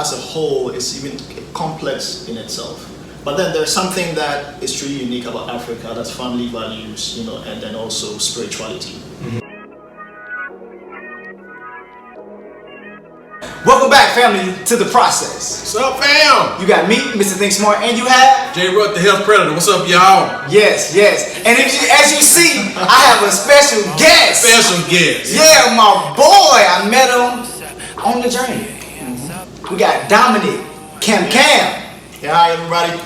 as a whole is even complex in itself. But then there's something that is truly unique about Africa, that's family values, and then also spirituality. Welcome back, family, to The Process. What's up, fam? You got me, Mr. ThinkSmart, and you have J. Rutt, the Health Predator. What's up, y'all? Yes. And as you see, I have a special guest. Special guest. Yeah, my boy. I met him on the journey. We got Dominic KanKam. Yeah, hi everybody.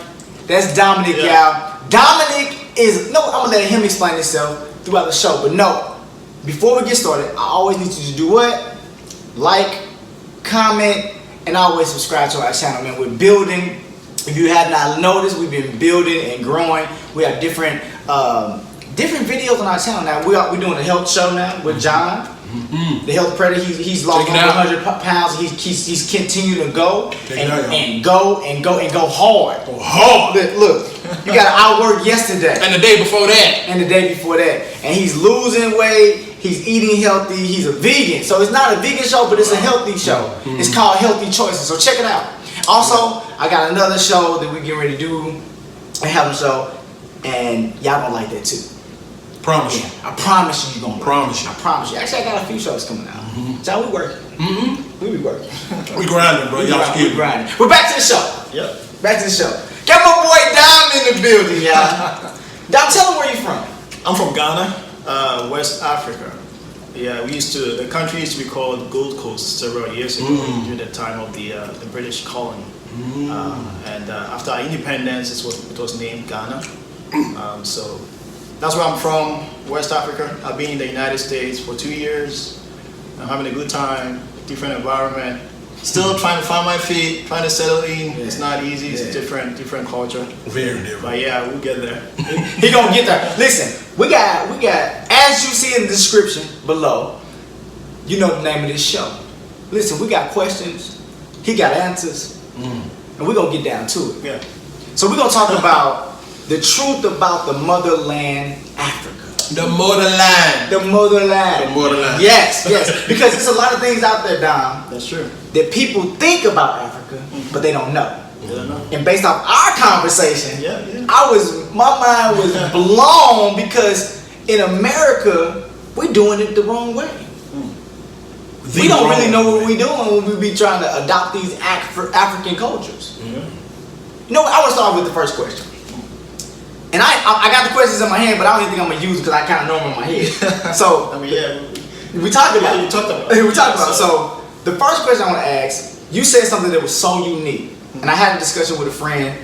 That's Dominic, y'all. Dominic is, I'm gonna let him explain himself throughout the show. But no, before we get started, I always need you to do what? Like, comment, and always subscribe to our channel, man. We're building. If you have not noticed, we've been building and growing. We have different videos on our channel now. We're doing a health show now with John. The Health Predator. He's lost over 100 pounds. He's continued to go and go hard. Go hard. Look, you got to outwork yesterday. And the day before that. And he's losing weight. He's eating healthy. He's a vegan. So it's not a vegan show, but it's a healthy show. It's called Healthy Choices. So check it out. Also, I got another show that we get ready to do, a health show, and y'all gonna like that too. Promise you. I promise you, you're gonna promise you. I promise you. Actually, I got a few shows coming out. So we working. We be working. We grinding, bro. Y'all we grinding. We're back to the show. Yep. Back to the show. Got my boy Dom in the building, y'all. Dom, tell him where you from. I'm from Ghana, West Africa. Yeah, the country used to be called Gold Coast several years ago during the time of the British colony. And after our independence, it was named Ghana. So that's where I'm from, West Africa. I've been in the United States for 2 years. I'm having a good time, different environment. Still trying to find my feet, trying to settle in. It's not easy. It's a different culture. Very different. But yeah, we'll get there. He gonna get there. Listen, we got. As you see in the description below, you know the name of this show. Listen, we got questions. He got answers, and we're gonna get down to it. Yeah. So we're gonna talk about the truth about the motherland, Africa. The motherland. The motherland. The motherland. Yes. Because there's a lot of things out there, Dom, That's true. that people think about Africa, but they don't know. They don't know. And based off our conversation, my mind was blown because in America, we're doing it the wrong way. We don't really know what we're doing when we be trying to adopt these African cultures. You know what? I want to start with the first question. And I got the questions in my hand, but I don't even think I'm going to use it because I kind of know them in my head. So, we talked about it. We talked about it. So, the first question I want to ask, you said something that was so unique. And I had a discussion with a friend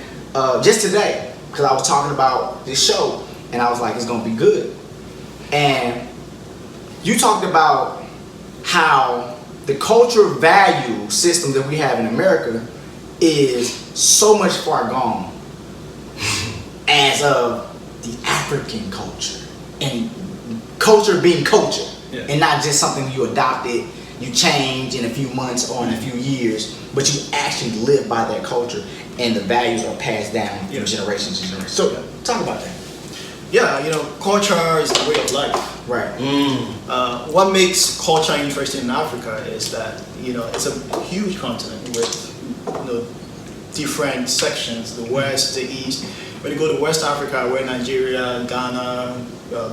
just today because I was talking about this show. And I was like, it's going to be good. And you talked about how the cultural value system that we have in America is so much far gone as of the African culture, and culture being culture, and not just something you adopted, you change in a few months or in a few years, but you actually live by that culture, and the values are passed down from generation to generation. So, talk about that. Yeah, culture is the way of life. Right. What makes culture interesting in Africa is that it's a huge continent with different sections: the West, the East. When you go to West Africa, where Nigeria, Ghana,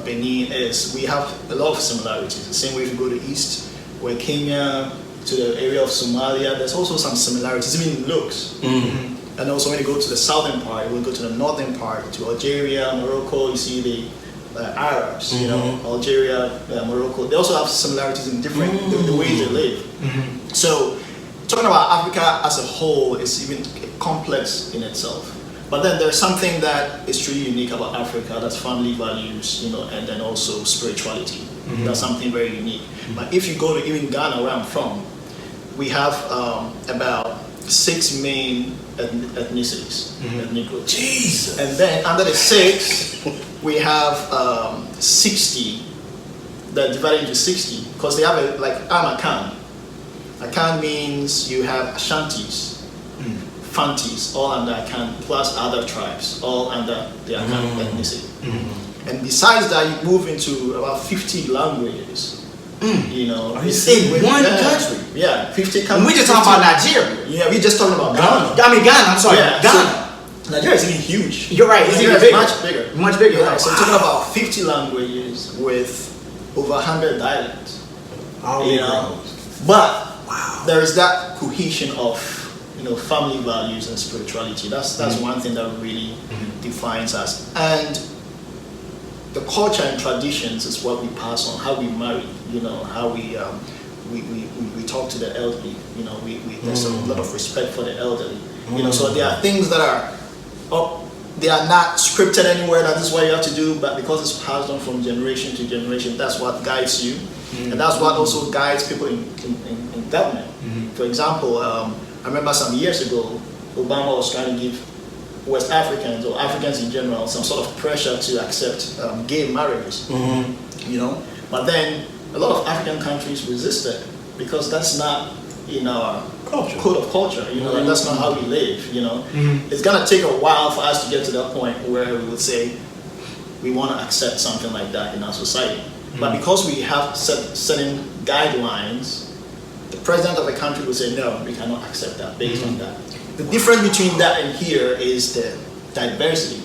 Benin is, we have a lot of similarities. The same way if you go to East, where Kenya, to the area of Somalia, there's also some similarities, even in looks. And also when you go to the southern part, when you go to the northern part, to Algeria, Morocco, you see the Arabs, Algeria, Morocco, they also have similarities in different, the ways they live. So, talking about Africa as a whole is even complex in itself. But then there's something that is truly unique about Africa, that's family values, and then also spirituality. That's something very unique. But if you go to even Ghana, where I'm from, we have about 6 main ethnicities, ethnic groups. Jesus. And then under the 6, we have 60 that divided into 60, because they have I'm Akan. Akan means you have Ashantis, Fantis, all under Akan, plus other tribes, all under the Akan ethnicity. And besides that, you move into about 50 languages You know, it's in one country. Yeah, 50 countries. And we just talking about Nigeria. Yeah, we just talking about Ghana. Ghana. I'm sorry, Yeah, Ghana. So Nigeria is even huge. You're right. It's even bigger. Much bigger. Much bigger. Yeah, Right. so we're talking about 50 languages with over 100 dialects. You know, but there is that cohesion of family values and spirituality. That's one thing that really defines us. And the culture and traditions is what we pass on. How we marry. How we talk to the elderly. There's a lot of respect for the elderly. So there are things that are up. They are not scripted anywhere that this is what you have to do, but because it's passed on from generation to generation, that's what guides you. And that's what also guides people in government. For example, I remember some years ago, Obama was trying to give West Africans or Africans in general some sort of pressure to accept gay marriages. But then a lot of African countries resisted because that's not in our code of culture. And that's not how we live. It's gonna take a while for us to get to that point where we would say we want to accept something like that in our society. But because we have certain guidelines, the president of a country will say no, we cannot accept that based on that. The difference between that and here is the diversity.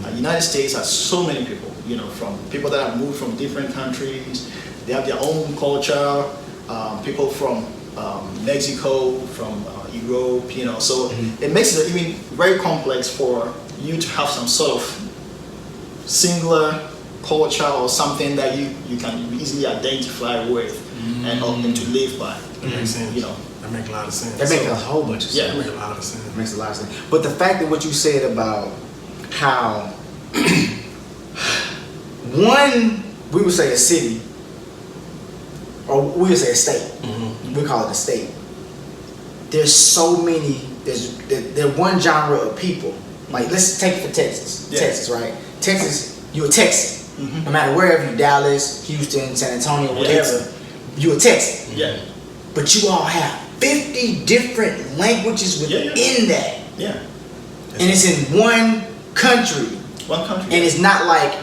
The United States has so many people, from people that have moved from different countries. They have their own culture. People from Mexico, from Europe, so it makes it even very complex for you to have some sort of singular culture or something that you can easily identify with and to live by. That makes sense. That makes a lot of sense. That makes a whole bunch of sense. Yeah, that makes a lot of sense. It makes a lot of sense. But the fact that what you said about how we would say a city, or we would say a state. We call it a state. There's so many. There's one genre of people. Like let's take it for Texas. Yeah. Texas, right? Texas, you're a Texan. No matter wherever you, Dallas, Houston, San Antonio, whatever, you're a Texan. Yeah. But you all have 50 different languages within that. Yeah. And it's in one country. One country. And it's not like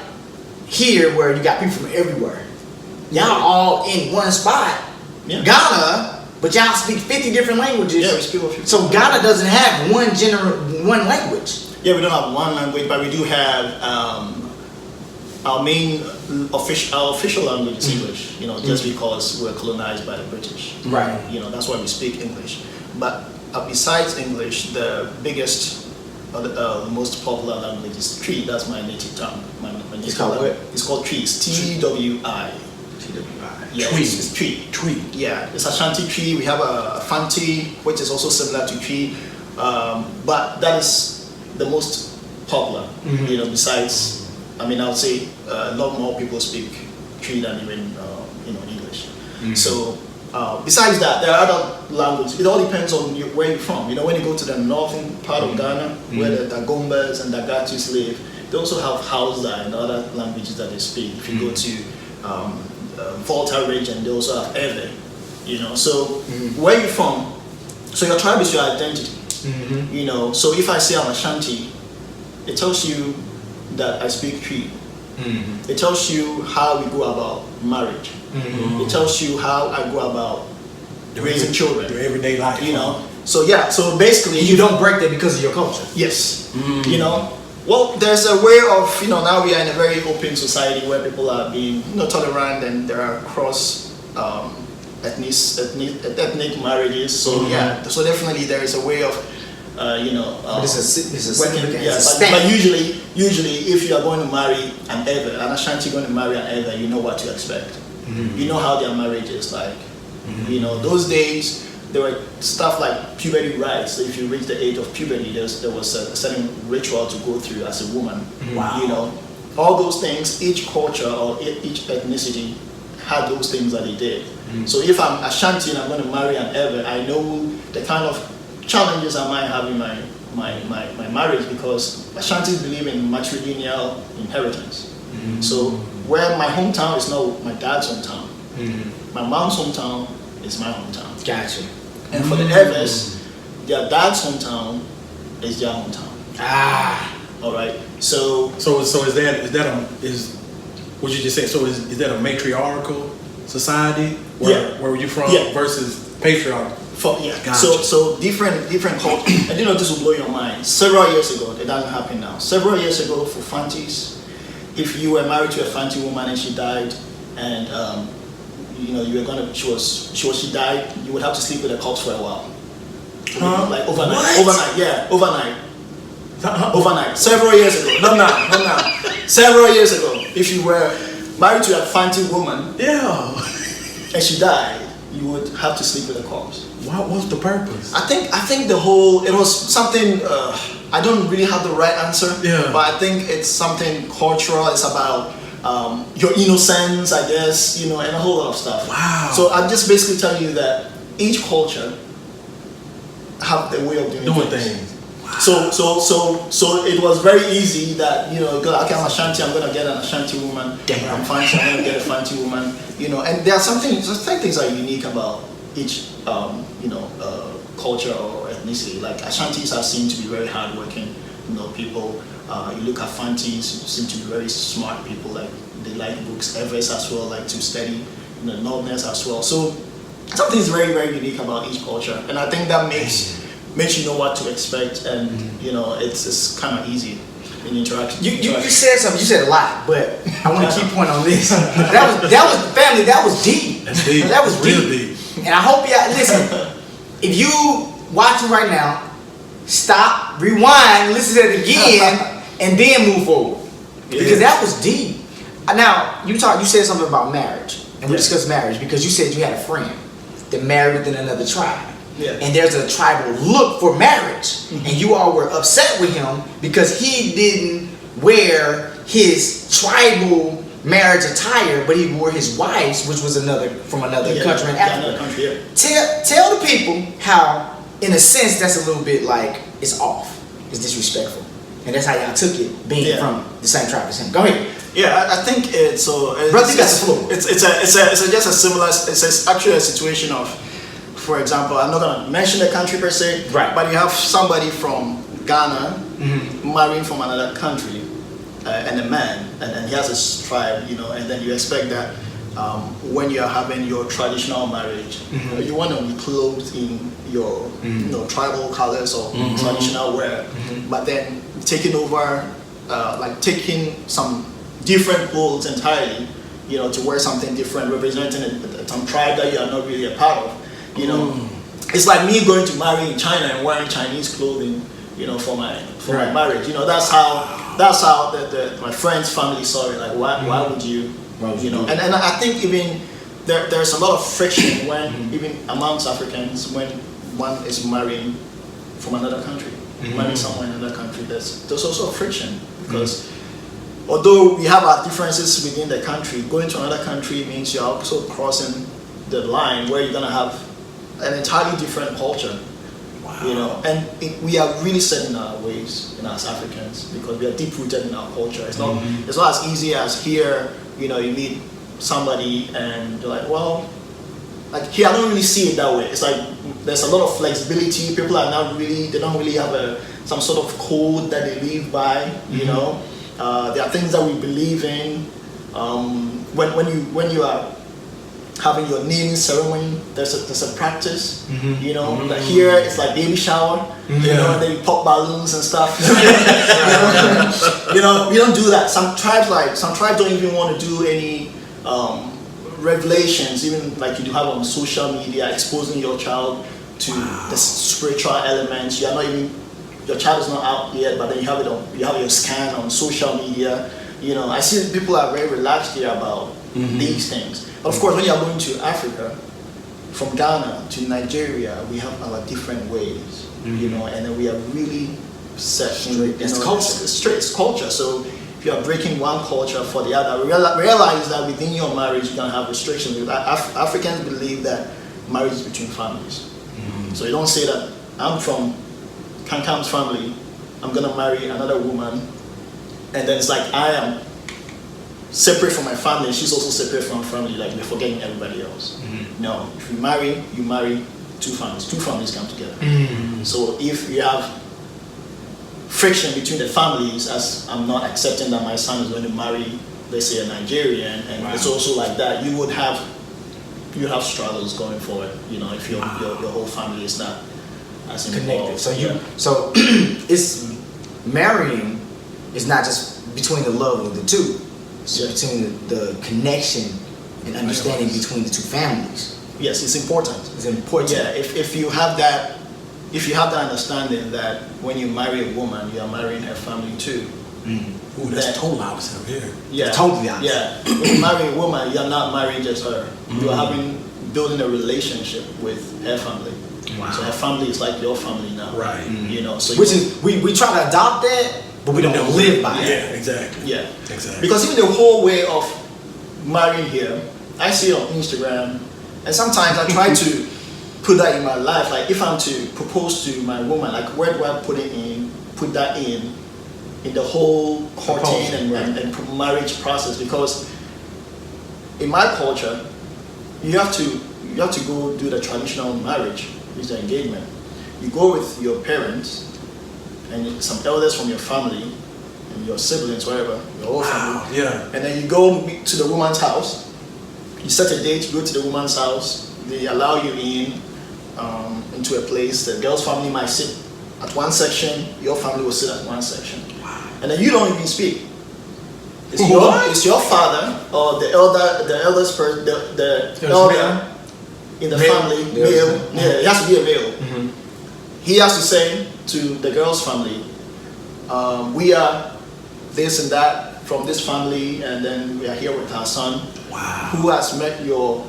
here where you got people from everywhere. Y'all all in one spot. Yeah. Ghana, but y'all speak 50 different languages. Yeah, we speak 50. So Ghana doesn't have one language. Yeah, we don't have one language, but we do have our main official language is English. Just because we're colonized by the British. Right. That's why we speak English. But besides English, the biggest, the most popular language is Twi. That's my native tongue. It's called what? It's called Twi. It's Twi. Yeah, it's Twi. Yeah, it's Ashanti Twi. We have a Fanti, which is also similar to Twi, but that is the most popular. Besides, I would say a lot more people speak Twi than even English. So besides that, there are other languages. It all depends on where you're from. When you go to the northern part of Ghana, where the Dagombas and Dagatus live, they also have Hausa and other languages that they speak. If you go to Volta region, they also have Ewe. So where you're from, so your tribe is your identity. So if I say I'm Ashanti, it tells you that I speak Twi. It tells you how we go about marriage. It tells you how I go about raising children. Your everyday life. So so basically You don't break that because of your culture. yes. Well, there's a way of, now we are in a very open society where people are being, tolerant, and there are cross ethnic marriages. So so definitely there is a way of, But it's a working, but usually if you are going to marry an Ashanti going to marry an Ewe, you know what to expect. You know how their marriage is like. Those days there were stuff like puberty rites. So if you reach the age of puberty, there was a certain ritual to go through as a woman. Wow. All those things, each culture or each ethnicity had those things that they did. So if I'm Ashanti and I'm going to marry an Ewe, I know the kind of challenges I might have in my marriage, because Ashantis believe in matrilineal inheritance. So where my hometown is not my dad's hometown, my mom's hometown is my hometown. Gotcha. And for the Ewes, their dad's hometown is their hometown. All right. So is what you just said? So is that a matriarchal society where you're from versus patriarchy. Gotcha. So different culture. And this will blow your mind. Several years ago, it doesn't happen now. Several years ago, for Fantis, if you were married to a Fanti woman and she died, and you were gonna, she died, you would have to sleep with a corpse for a while. Like overnight. What? Overnight. Several years ago. Not now. Several years ago, if you were married to a Fanti woman, and she died, you would have to sleep with a corpse. What was the purpose? I think it was something. I don't really have the right answer. Yeah. But I think it's something cultural. It's about your innocence, I guess, and a whole lot of stuff. Wow. So I'm just basically telling you that each culture have the way of doing things. Wow. So it was very easy that okay, I'm Ashanti, I'm gonna get an Ashanti woman. Damn. I'm Fanti, I'm gonna get a Fanti woman. And there are some things that are unique about each culture or ethnicity. Like Ashantis are seen to be very hardworking, people. You look at Fantis, seem to be very smart people. Like they like books. Evers as well like to study. Northerners as well. So something is very, very unique about each culture, and I think that makes you know what to expect, and it's kind of easy in interaction. You said something. You said a lot, but I want to keep point on this. That was family. That was deep. That's deep. That was real deep. And I hope y'all listen. If you watching right now, stop, rewind, listen to it again, and then move forward because that was deep. Now you said something about marriage, and we discussed marriage because you said you had a friend that married within another tribe. Yeah. And there's a tribal look for marriage, and you all were upset with him because he didn't wear his tribal marriage attire, but he wore his wife's, which was from another country in Africa. Tell the people how, in a sense, that's a little bit like it's off, it's disrespectful, and that's how y'all took it, being from the same tribe as him. Go ahead. Yeah, I think it's so. Brother, that's the floor. It's just a similar. It's actually a situation of, for example, I'm not gonna mention the country per se, right? But you have somebody from Ghana marrying from another country, and a man, and he has his tribe, and then you expect that when you're having your traditional marriage, you want to be clothed in your tribal colors or traditional wear, but then taking over, like taking some different clothes entirely, to wear something different, representing some tribe that you are not really a part of. It's like me going to marry in China and wearing Chinese clothing, for my marriage. That's how my friend's family saw it. Like, why would you, And I think even there's a lot of friction when even amongst Africans when one is marrying from another country, marrying someone in another country. There's also a friction because although we have our differences within the country, going to another country means you're also crossing the line where you're gonna have an entirely different culture. Wow. And we are really set in our ways, as Africans, because we are deep rooted in our culture. It's not as easy as here. You meet somebody and you're like, well, like here I don't really see it that way. It's like there's a lot of flexibility. People are they don't really have some sort of code that they live by. There are things that we believe in. When you are having your naming ceremony, there's a practice, Like here it's like baby shower, and then you pop balloons and stuff. We don't do that. Some tribes don't even want to do any revelations, even like you do have on social media, exposing your child to the spiritual elements. Your child is not out yet, but then you have your scan on social media. I see people are very relaxed here about these things. But of course, when you are going to Africa, from Ghana to Nigeria, we have our different ways, and then we are really set straight. It's culture. It's culture. So if you are breaking one culture for the other, realize that within your marriage you're gonna have restrictions. Africans believe that marriage is between families. So you don't say that I'm from KanKam's family, I'm gonna marry another woman, and then it's like I am separate from my family, she's also separate from her family, like we're forgetting everybody else. No, if you marry two families. Two families come together. So if you have friction between the families, as I'm not accepting that my son is going to marry, let's say, a Nigerian, and it's also like that, you would have you have struggles going forward. You know, if your whole family is not as connected. involved. So it's marrying is not just between the love of the two. It's between the connection and understanding between the two families. Yes, it's important. It's important. Yeah, if you have that understanding that when you marry a woman, you are marrying her family too. Ooh, that's totally opposite of here. Yeah, it's totally opposite. Yeah, when you marry a woman, you're not marrying just her. You are building a relationship with her family. Wow. So her family is like your family now. Right. You know, so which is we try to adopt that, but we don't live by it. Yeah, exactly. Yeah, exactly. Because even the whole way of marrying here, I see it on Instagram, and sometimes I try to put that in my life. Like if I'm to propose to my woman, like where do I put that in the whole courting and marriage process? Because in my culture, you have to go do the traditional marriage, which is the engagement. You go with your parents and some elders from your family and your siblings, whatever, your whole family. Yeah. And then you go to the woman's house. You set a date, you go to the woman's house. They allow you into a place. The girl's family might sit at one section, your family will sit at one section. Wow. And then you don't even speak. It's your father or the eldest person, the elder in the family, male. Yeah, it has to be a male. He has to say to the girl's family, we are this and that from this family, and then we are here with our son, who has met your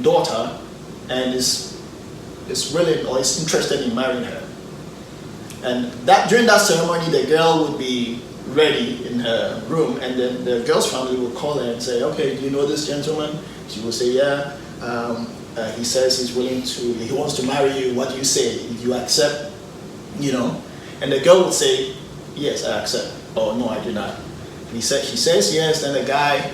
daughter and is willing or is interested in marrying her. And that during that ceremony, the girl would be ready in her room, and then the girl's family will call her and say, okay, do you know this gentleman? She will say, yeah. He says he wants to marry you. What do you say? If you accept, you know. And the girl would say, yes, I accept. Or no, I do not. She says yes, then the guy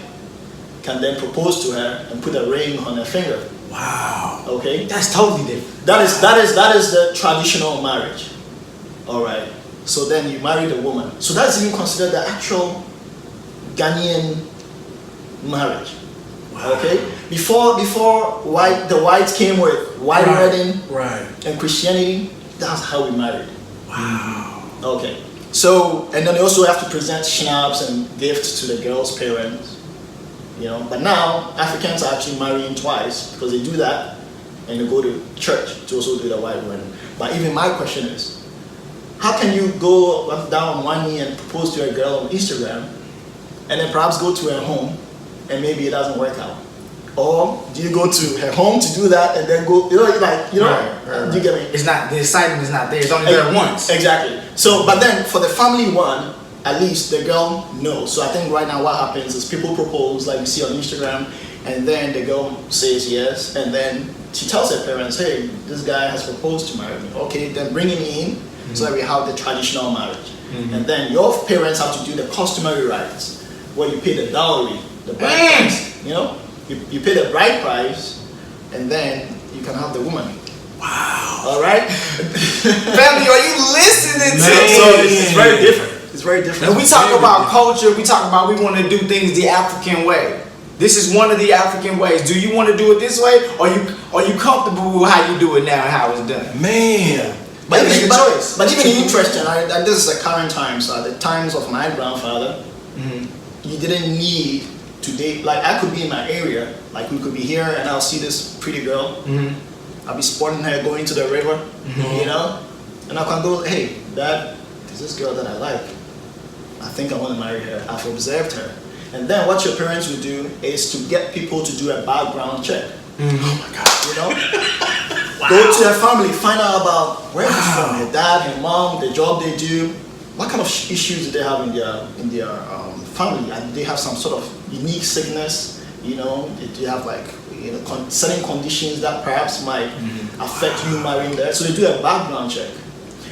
can then propose to her and put a ring on her finger. Wow. Okay? That's totally different. That is the traditional marriage. All right. So then you marry the woman. So that's even considered the actual Ghanaian marriage. Wow. Okay? Before the whites came with white wedding and Christianity, that's how we married. Wow. Okay. So, and then they also have to present schnapps and gifts to the girl's parents. You know, but now Africans are actually marrying twice because they do that and they go to church to also do the white wedding. But even my question is, how can you go down on one knee and propose to a girl on Instagram and then perhaps go to her home and maybe it doesn't work out? Or do you go to her home to do that and then go, do you get me? It's not, the excitement is not there. It's only there once. Exactly. So, but then for the family one, at least the girl knows. So I think right now what happens is people propose, like you see on Instagram, and then the girl says yes, and then she tells her parents, hey, this guy has proposed to marry me. Okay, then bring him in so that we have the traditional marriage. And then your parents have to do the customary rites, where you pay the dowry, the bride price, you know? You pay the bride price, and then you can have the woman. Wow. All right? Family, are you listening to me? So it's very different. It's very different. When we talk about culture, we talk about we want to do things the African way. This is one of the African ways. Do you want to do it this way, or are you comfortable with how you do it now and how it's done? Man. But even interesting, this is the current times, the times of my grandfather, you didn't need to date. Like I could be in my area, like we could be here and I'll see this pretty girl. I'll be spotting her going to the river, you know? And I can go, hey, Dad, there's this girl that I like. I think I want to marry her. I've observed her. And then what your parents would do is to get people to do a background check. Oh my God. You know? Go to her family, find out about where she's from, her dad, her mom, the job they do. What kind of issues do they have in their family? And do they have some sort of unique sickness? You know, do you have like certain conditions that perhaps might affect you marrying there? So they do a background check.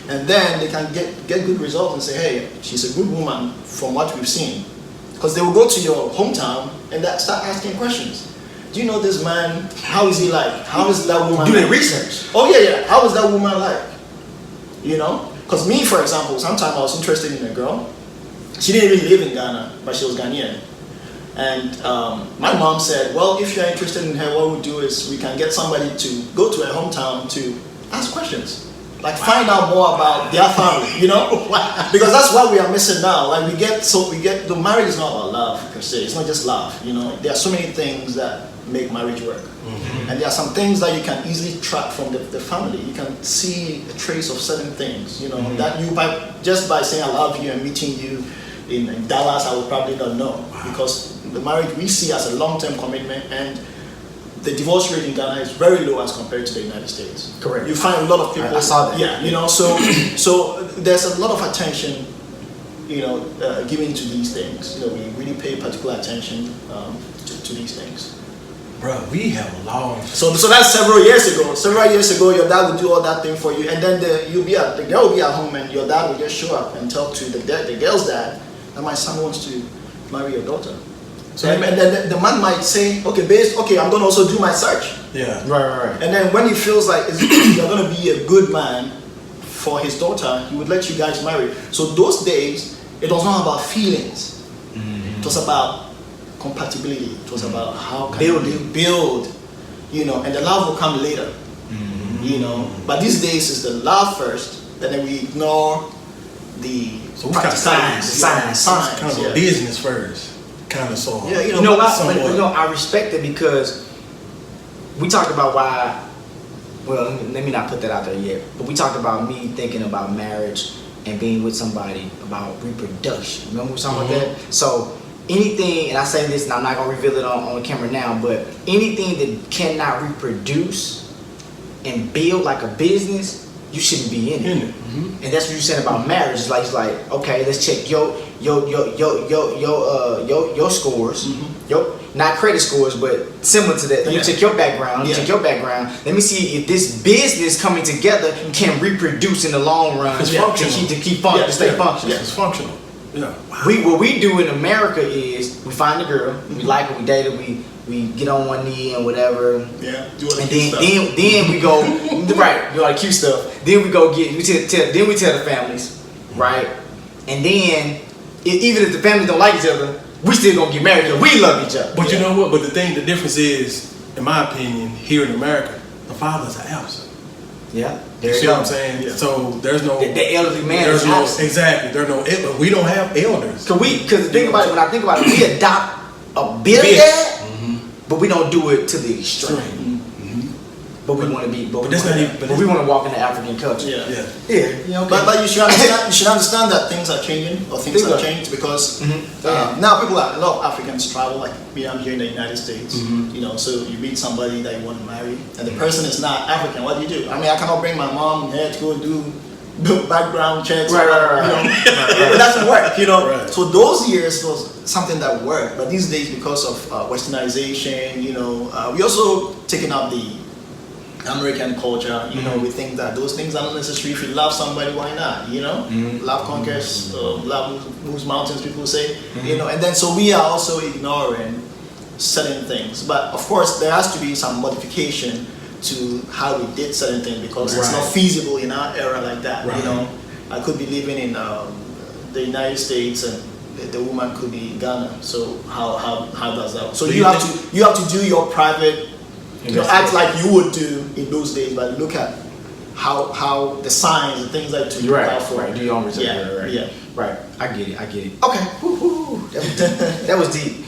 And then they can get good results and say, hey, she's a good woman from what we've seen. Because they will go to your hometown and start asking questions. Do you know this man? How is he like? How is that woman? Do their research. Oh yeah. How is that woman like? You know? Because me, for example, sometimes I was interested in a girl. She didn't even live in Ghana, but she was Ghanaian. And my mom said, well, if you're interested in her, what we'll do is we can get somebody to go to her hometown to ask questions. Like find out more about their family, you know? Because that's what we are missing now. Like the marriage is not about love per se. It's not just love, you know? There are so many things that make marriage work. Mm-hmm. And there are some things that you can easily track from the family. You can see a trace of certain things, you know, mm-hmm. that you just by saying I love you and meeting you in Dallas, I would probably not know. Wow. Because the marriage we see as a long-term commitment, and the divorce rate in Ghana is very low as compared to the United States. Correct. You find a lot of people. I saw that. Yeah, you know, so there's a lot of attention, you know, given to these things. You know, we really pay particular attention to these things. Bro, we have a long. So that's several years ago. Several years ago, your dad would do all that thing for you, and then the girl will be at home, and your dad will just show up and talk to the girl's dad, and my son wants to marry your daughter. So and then the man might say, okay, I'm gonna also do my search. Yeah. Right. And then when he feels like you're gonna be a good man for his daughter, he would let you guys marry. So those days, it was not about feelings. Mm-hmm. It was about compatibility. It was about how can you build, you know, and the love will come later. Mm-hmm. You know. But these days is the love first, and then we ignore the signs. Kind of business first. Kind of so. Yeah, you know I respect it because we talked about why. Well, let me not put that out there yet. But we talked about me thinking about marriage and being with somebody, about reproduction. Remember we were talking about that? So anything, and I say this, and I'm not gonna reveal it on the camera now, but anything that cannot reproduce and build like a business, you shouldn't be in it. Mm-hmm. And that's what you said about marriage. It's like, okay, let's check your scores, mm-hmm. Not credit scores, but similar to that. Let me check your background. Check your background. Let me see if this business coming together can reproduce in the long run. It's functional. To stay functional. It's functional. Yeah. Wow. What we do in America is we find a girl, we like her, we date her, we get on one knee and whatever. Yeah. Do all the and cute stuff. then we go right, do all the cute stuff. Then we go we tell the families, right? And then even if the families don't like each other, we still gonna get married because we love each other. But you know what? But the difference is, in my opinion, here in America, the fathers are absent. Yeah. You see what I'm saying? Yeah. So there's no the elderly man. There's no exactly. There's no. We don't have elders. Because think about it. When I think about it, we adopt a bit of that, mm-hmm. but we don't do it to the extreme. Mm-hmm. But we want to be. But we want to walk in the African culture. Yeah. You know, but you should understand that things are changing, or things have changed because now a lot of Africans travel. Like me, I'm here in the United States. Mm-hmm. You know, so you meet somebody that you want to marry, and the person is not African. What do you do? I mean, I cannot bring my mom here to go do background checks. Right. It doesn't work. You know. Right. So those years was something that worked, but these days because of westernization, you know, we also taking up the American culture, you know, we think that those things are not necessary. If you love somebody, why not? You know, love conquers, love moves mountains. People say, you know, and then so we are also ignoring certain things. But of course, there has to be some modification to how we did certain things because it's not feasible in our era like that. Right. You know, I could be living in the United States and the woman could be in Ghana. So how does that? So you have to do your private. You know, act like you would do in those days, but look at how the signs and things like to look out for. Right. Do your own research. Right. I get it. Okay. That was deep.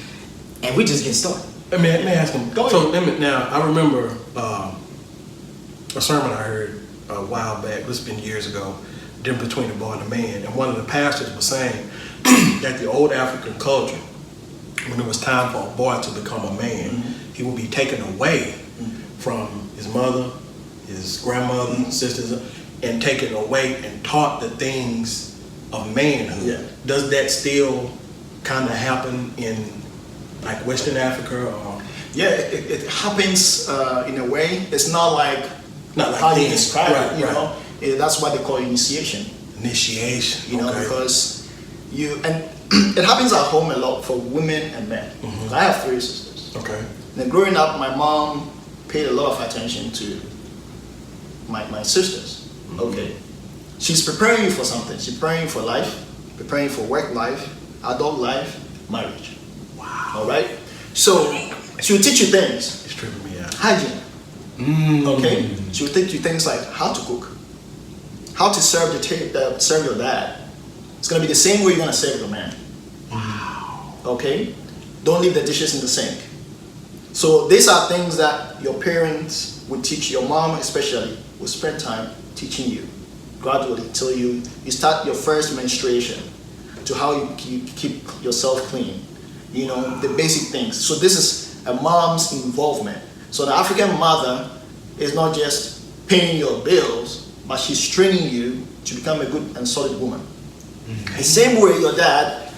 And we just getting started. Let me ask him. Go ahead. Now I remember a sermon I heard a while back. This has been years ago. Difference between the boy and the man, and one of the pastors was saying that the old African culture, when it was time for a boy to become a man, he would be taken away from his mother, his grandmother, sisters, and taken away and taught the things of manhood. Yeah. Does that still kind of happen in like Western Africa? Or? Yeah, it happens in a way. It's not like how you describe it. You know, that's what they call initiation. Initiation. You know, because and it happens at home a lot for women and men. Mm-hmm. I have 3 sisters. Okay. And growing up, my mom paid a lot of attention to my sisters. Mm-hmm. Okay. She's preparing you for something. She's preparing you for life, preparing you for work life, adult life, marriage. Wow. All right. So she will teach you things. It's tripping me out. Hygiene. Okay. She will teach you things like how to cook, how to serve serve your dad. It's gonna be the same way you're gonna serve your man. Wow. Okay. Don't leave the dishes in the sink. So these are things that your parents would teach. Your mom especially will spend time teaching you gradually till you start your first menstruation, to how you keep yourself clean, you know, the basic things. So this is a mom's involvement. So the African mother is not just paying your bills, but she's training you to become a good and solid woman. The same way your dad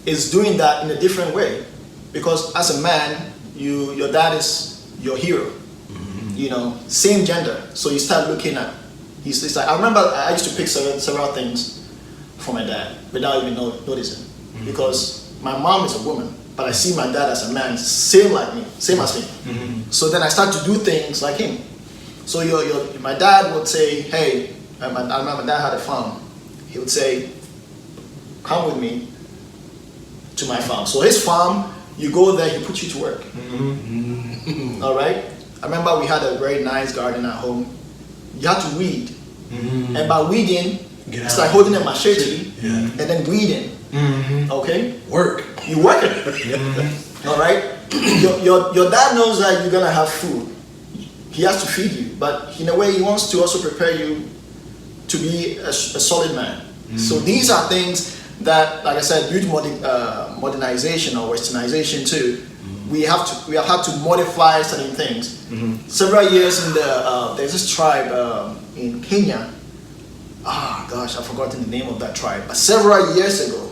is doing that in a different way, because as a man, your dad is your hero. You know, same gender. So you start looking at. It's like, I remember I used to pick several things for my dad without even noticing, because my mom is a woman, but I see my dad as a man, same as me. So then I start to do things like him. So my dad would say, hey, I remember my dad had a farm. He would say, come with me to my farm. So his farm, you go there, he puts you to work. All right. I remember we had a very nice garden at home. You had to weed, and by weeding, it's like holding a machete and then weeding. Okay, Work. you work it. All right. Your dad knows that you're gonna have food. He has to feed you, but in a way, he wants to also prepare you to be a solid man. So these are things that, like I said, due to modernization or westernization too, we have had to modify certain things. Several years in there's this tribe in Kenya. Gosh, I've forgotten the name of that tribe. But several years ago,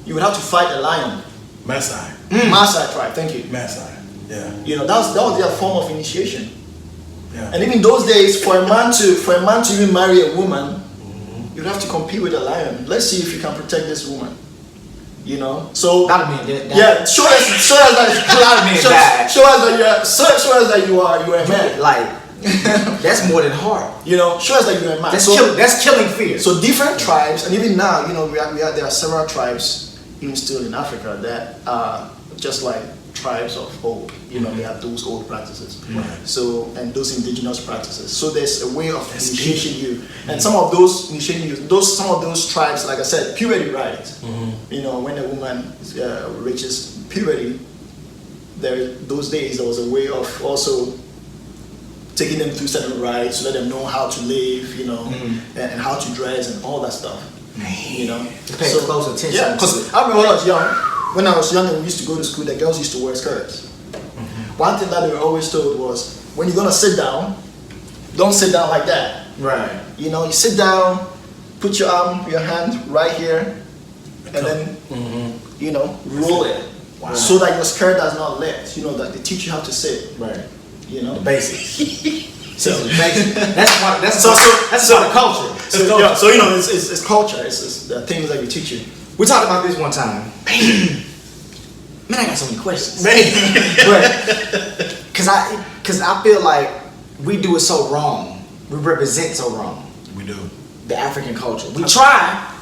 you would have to fight a lion. Maasai. Maasai tribe. Thank you. Maasai. Yeah. You know, that was their form of initiation. Yeah. And even those days, for a man to even marry a woman, you'd have to compete with a lion. Let's see if you can protect this woman. You know, so That'd mean that. yeah, show us that you are a man. Like, that's more than hard. You know, show us that you're a man. That's killing fear. So different tribes, and even now, you know, there are several tribes even still in Africa that are just like tribes of old. You know, they have those old practices. So, and those indigenous practices. So there's a way of initiating you, and some of those initiating you, some of those tribes, like I said, puberty rites. You know, when a woman reaches puberty, those days there was a way of also taking them through certain rites to let them know how to live, you know, and how to dress and all that stuff. You know, pay close attention. Yeah, because I remember when I was young and we used to go to school, the girls used to wear skirts. One thing that they were always told was, when you're gonna sit down, don't sit down like that. Right. You know, you sit down, put your hand right here, and then you know, roll it. Wow. So that your skirt does not lift. You know, that they teach you how to sit. Right. You know, The basics. so That's part of culture. So you know, it's culture. It's the things that we teach you. We talked about this one time. Man, I got so many questions. Cause I feel like we do it so wrong. We represent so wrong. We do. The African culture. We try,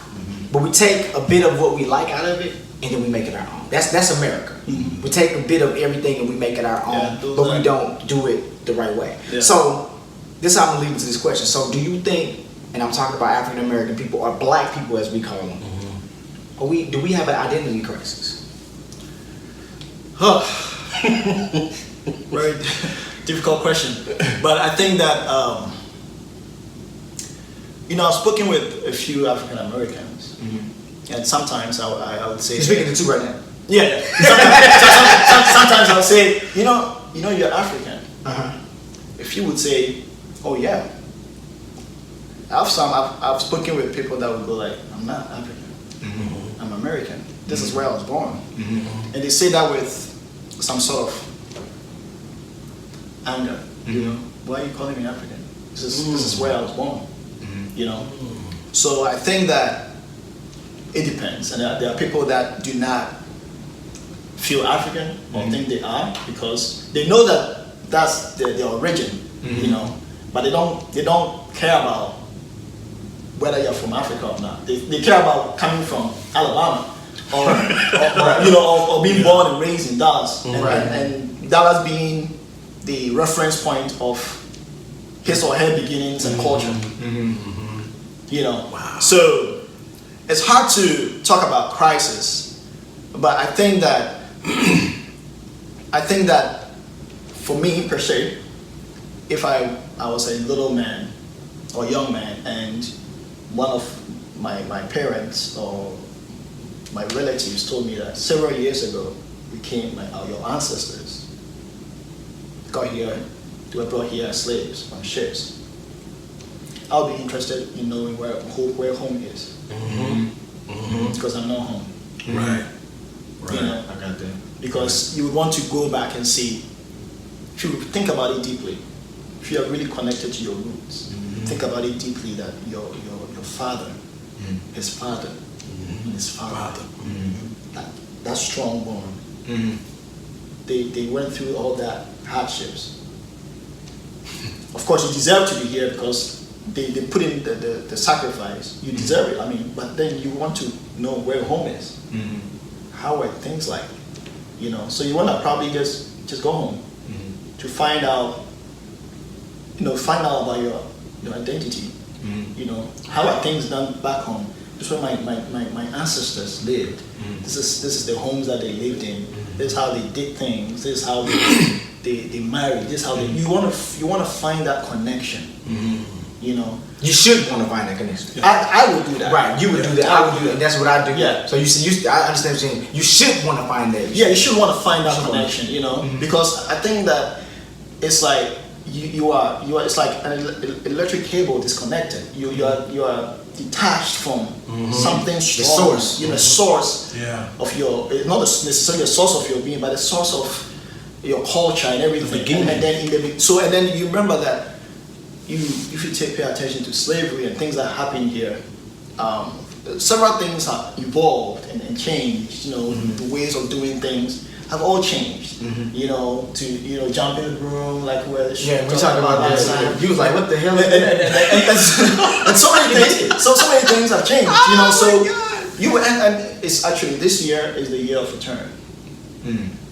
but we take a bit of what we like out of it, and then we make it our own. That's America. We take a bit of everything and we make it our own, but we don't do it the right way. Yeah. So this is how I'm gonna lead into this question. So do you think, and I'm talking about African American people or black people as we call them, do we have an identity crisis? Very difficult question, but I think that you know, I've spoken with a few African Americans, and sometimes I would say, You're speaking to two right now. Yeah. Sometimes I'll say, you know, you're African. If you would say, oh yeah, I've spoken with people that would go like, I'm not African, I'm American. This is where I was born, and they say that with some sort of anger. You know, why are you calling me African? This is where I was born. You know, so I think that it depends, and there are people that do not feel African or think they are because they know that that's their origin. You know, but they don't care about whether you're from Africa or not. They care about coming from Alabama, or being born and raised in Dallas, and Dallas being the reference point of his or her beginnings and culture. So it's hard to talk about crisis, but I think that for me per se, if I was a little man or young man and one of my parents or my relatives told me that several years ago your ancestors got here, they were brought here as slaves on ships, I'll be interested in knowing where home is, because I'm not home. Right. You know, I got that. because you would want to go back and see, if you think about it deeply, if you are really connected to your roots, think about it deeply that your father, his father, and his father, that strong bond, they went through all that hardships. Of course, you deserve to be here because they put in the sacrifice. You deserve it. I mean, but then you want to know where home is. How are things like? You know, so you want to probably just go home to find out. You know, find out about your identity. You know, how are things done back home? This is where my ancestors lived. This is the homes that they lived in. This is how they did things. This is how they married. This is how you want to find that connection. You know, you should want to find that connection. I would do that. Right, you would do that. I would do that. That's what I do. Yeah. So I understand what you're saying. You should want to find that. Yeah, you should want to find that connection. You know, because I think that it's like you are. It's like an electric cable disconnected. You are detached from something strong. The source. You know, source of your, not necessarily the source of your being, but the source of your culture and everything. And then you remember that. If you pay attention to slavery and things that happen here, several things have evolved and changed. You know, the ways of doing things have all changed. You know, to jump in the broom like where the we talked about last time. You was like, what the hell? And so many things. So many things have changed. You know, so and it's actually this year is the year of return.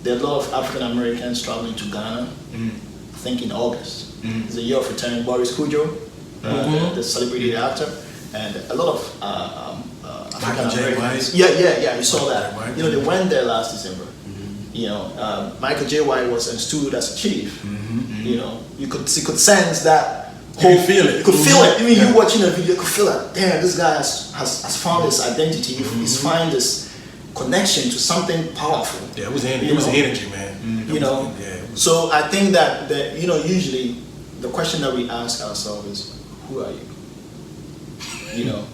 There are a lot of African Americans traveling to Ghana. I think in August. It's the year of return. Boris Kujo, the celebrity actor, and a lot of African Americans. Yeah. You saw that. You know, they went there last December. You know, Michael J. White was installed as a chief. You know, you could sense that. You could feel it. You could feel it. I mean, you watching a video, you could feel it. Damn, this guy has found his identity. He's found this connection to something powerful. Yeah, it was energy, man. You know. So I think that usually the question that we ask ourselves is, who are you? You know,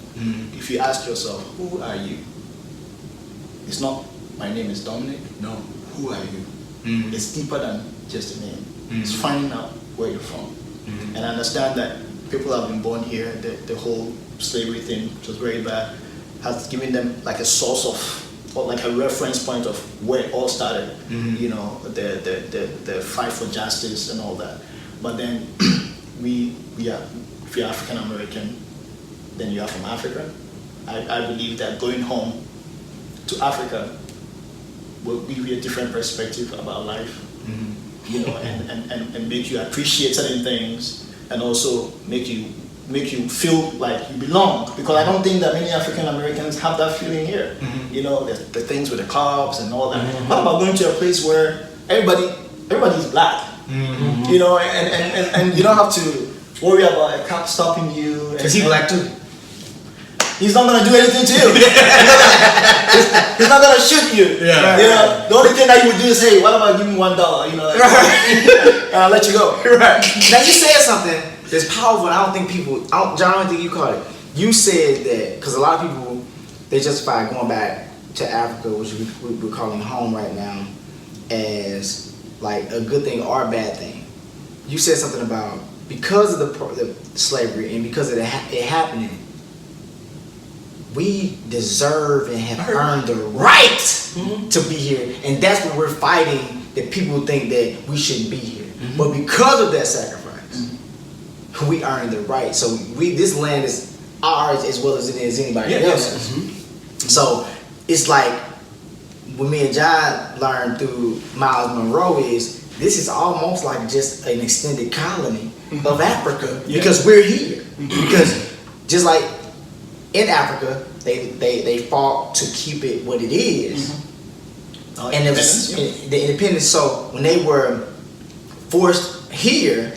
if you ask yourself, who are you? It's not, my name is Dominic. No, who are you? It's deeper than just a name. It's finding out where you're from. And I understand that people have been born here, the whole slavery thing, which was very bad, has given them like a source of, or like a reference point of where it all started. You know, the fight for justice and all that. But then if you're African American, then you are from Africa. I believe that going home to Africa will give you a different perspective about life. You know, and make you appreciate certain things, and also make you feel like you belong. Because I don't think that many African Americans have that feeling here. You know, the things with the cops and all that. What about going to a place where everybody's black? You know, and you don't have to worry about a cop stopping you. Because he's black too. He's not gonna do anything to you. He's not gonna shoot you. Yeah. You know, the only thing that you would do is, hey, what about give me $1? You know, like, I'll let you go. Right. Now you said something that's powerful. I don't think John, I don't think you caught it. You said that because a lot of people they justify going back to Africa, which we're calling home right now, as like a good thing or a bad thing. You said something about because of the slavery and because of it happening, we deserve and have earned the right to be here, and that's what we're fighting. That people think that we shouldn't be here, but because of that sacrifice, we earned the right. So this land is ours as well as it is anybody else's. So it's like what me and John learned through Miles Monroe is this is almost like just an extended colony of Africa because we're here. Because just like in Africa, they fought to keep it what it is. And it was the independence. So when they were forced here,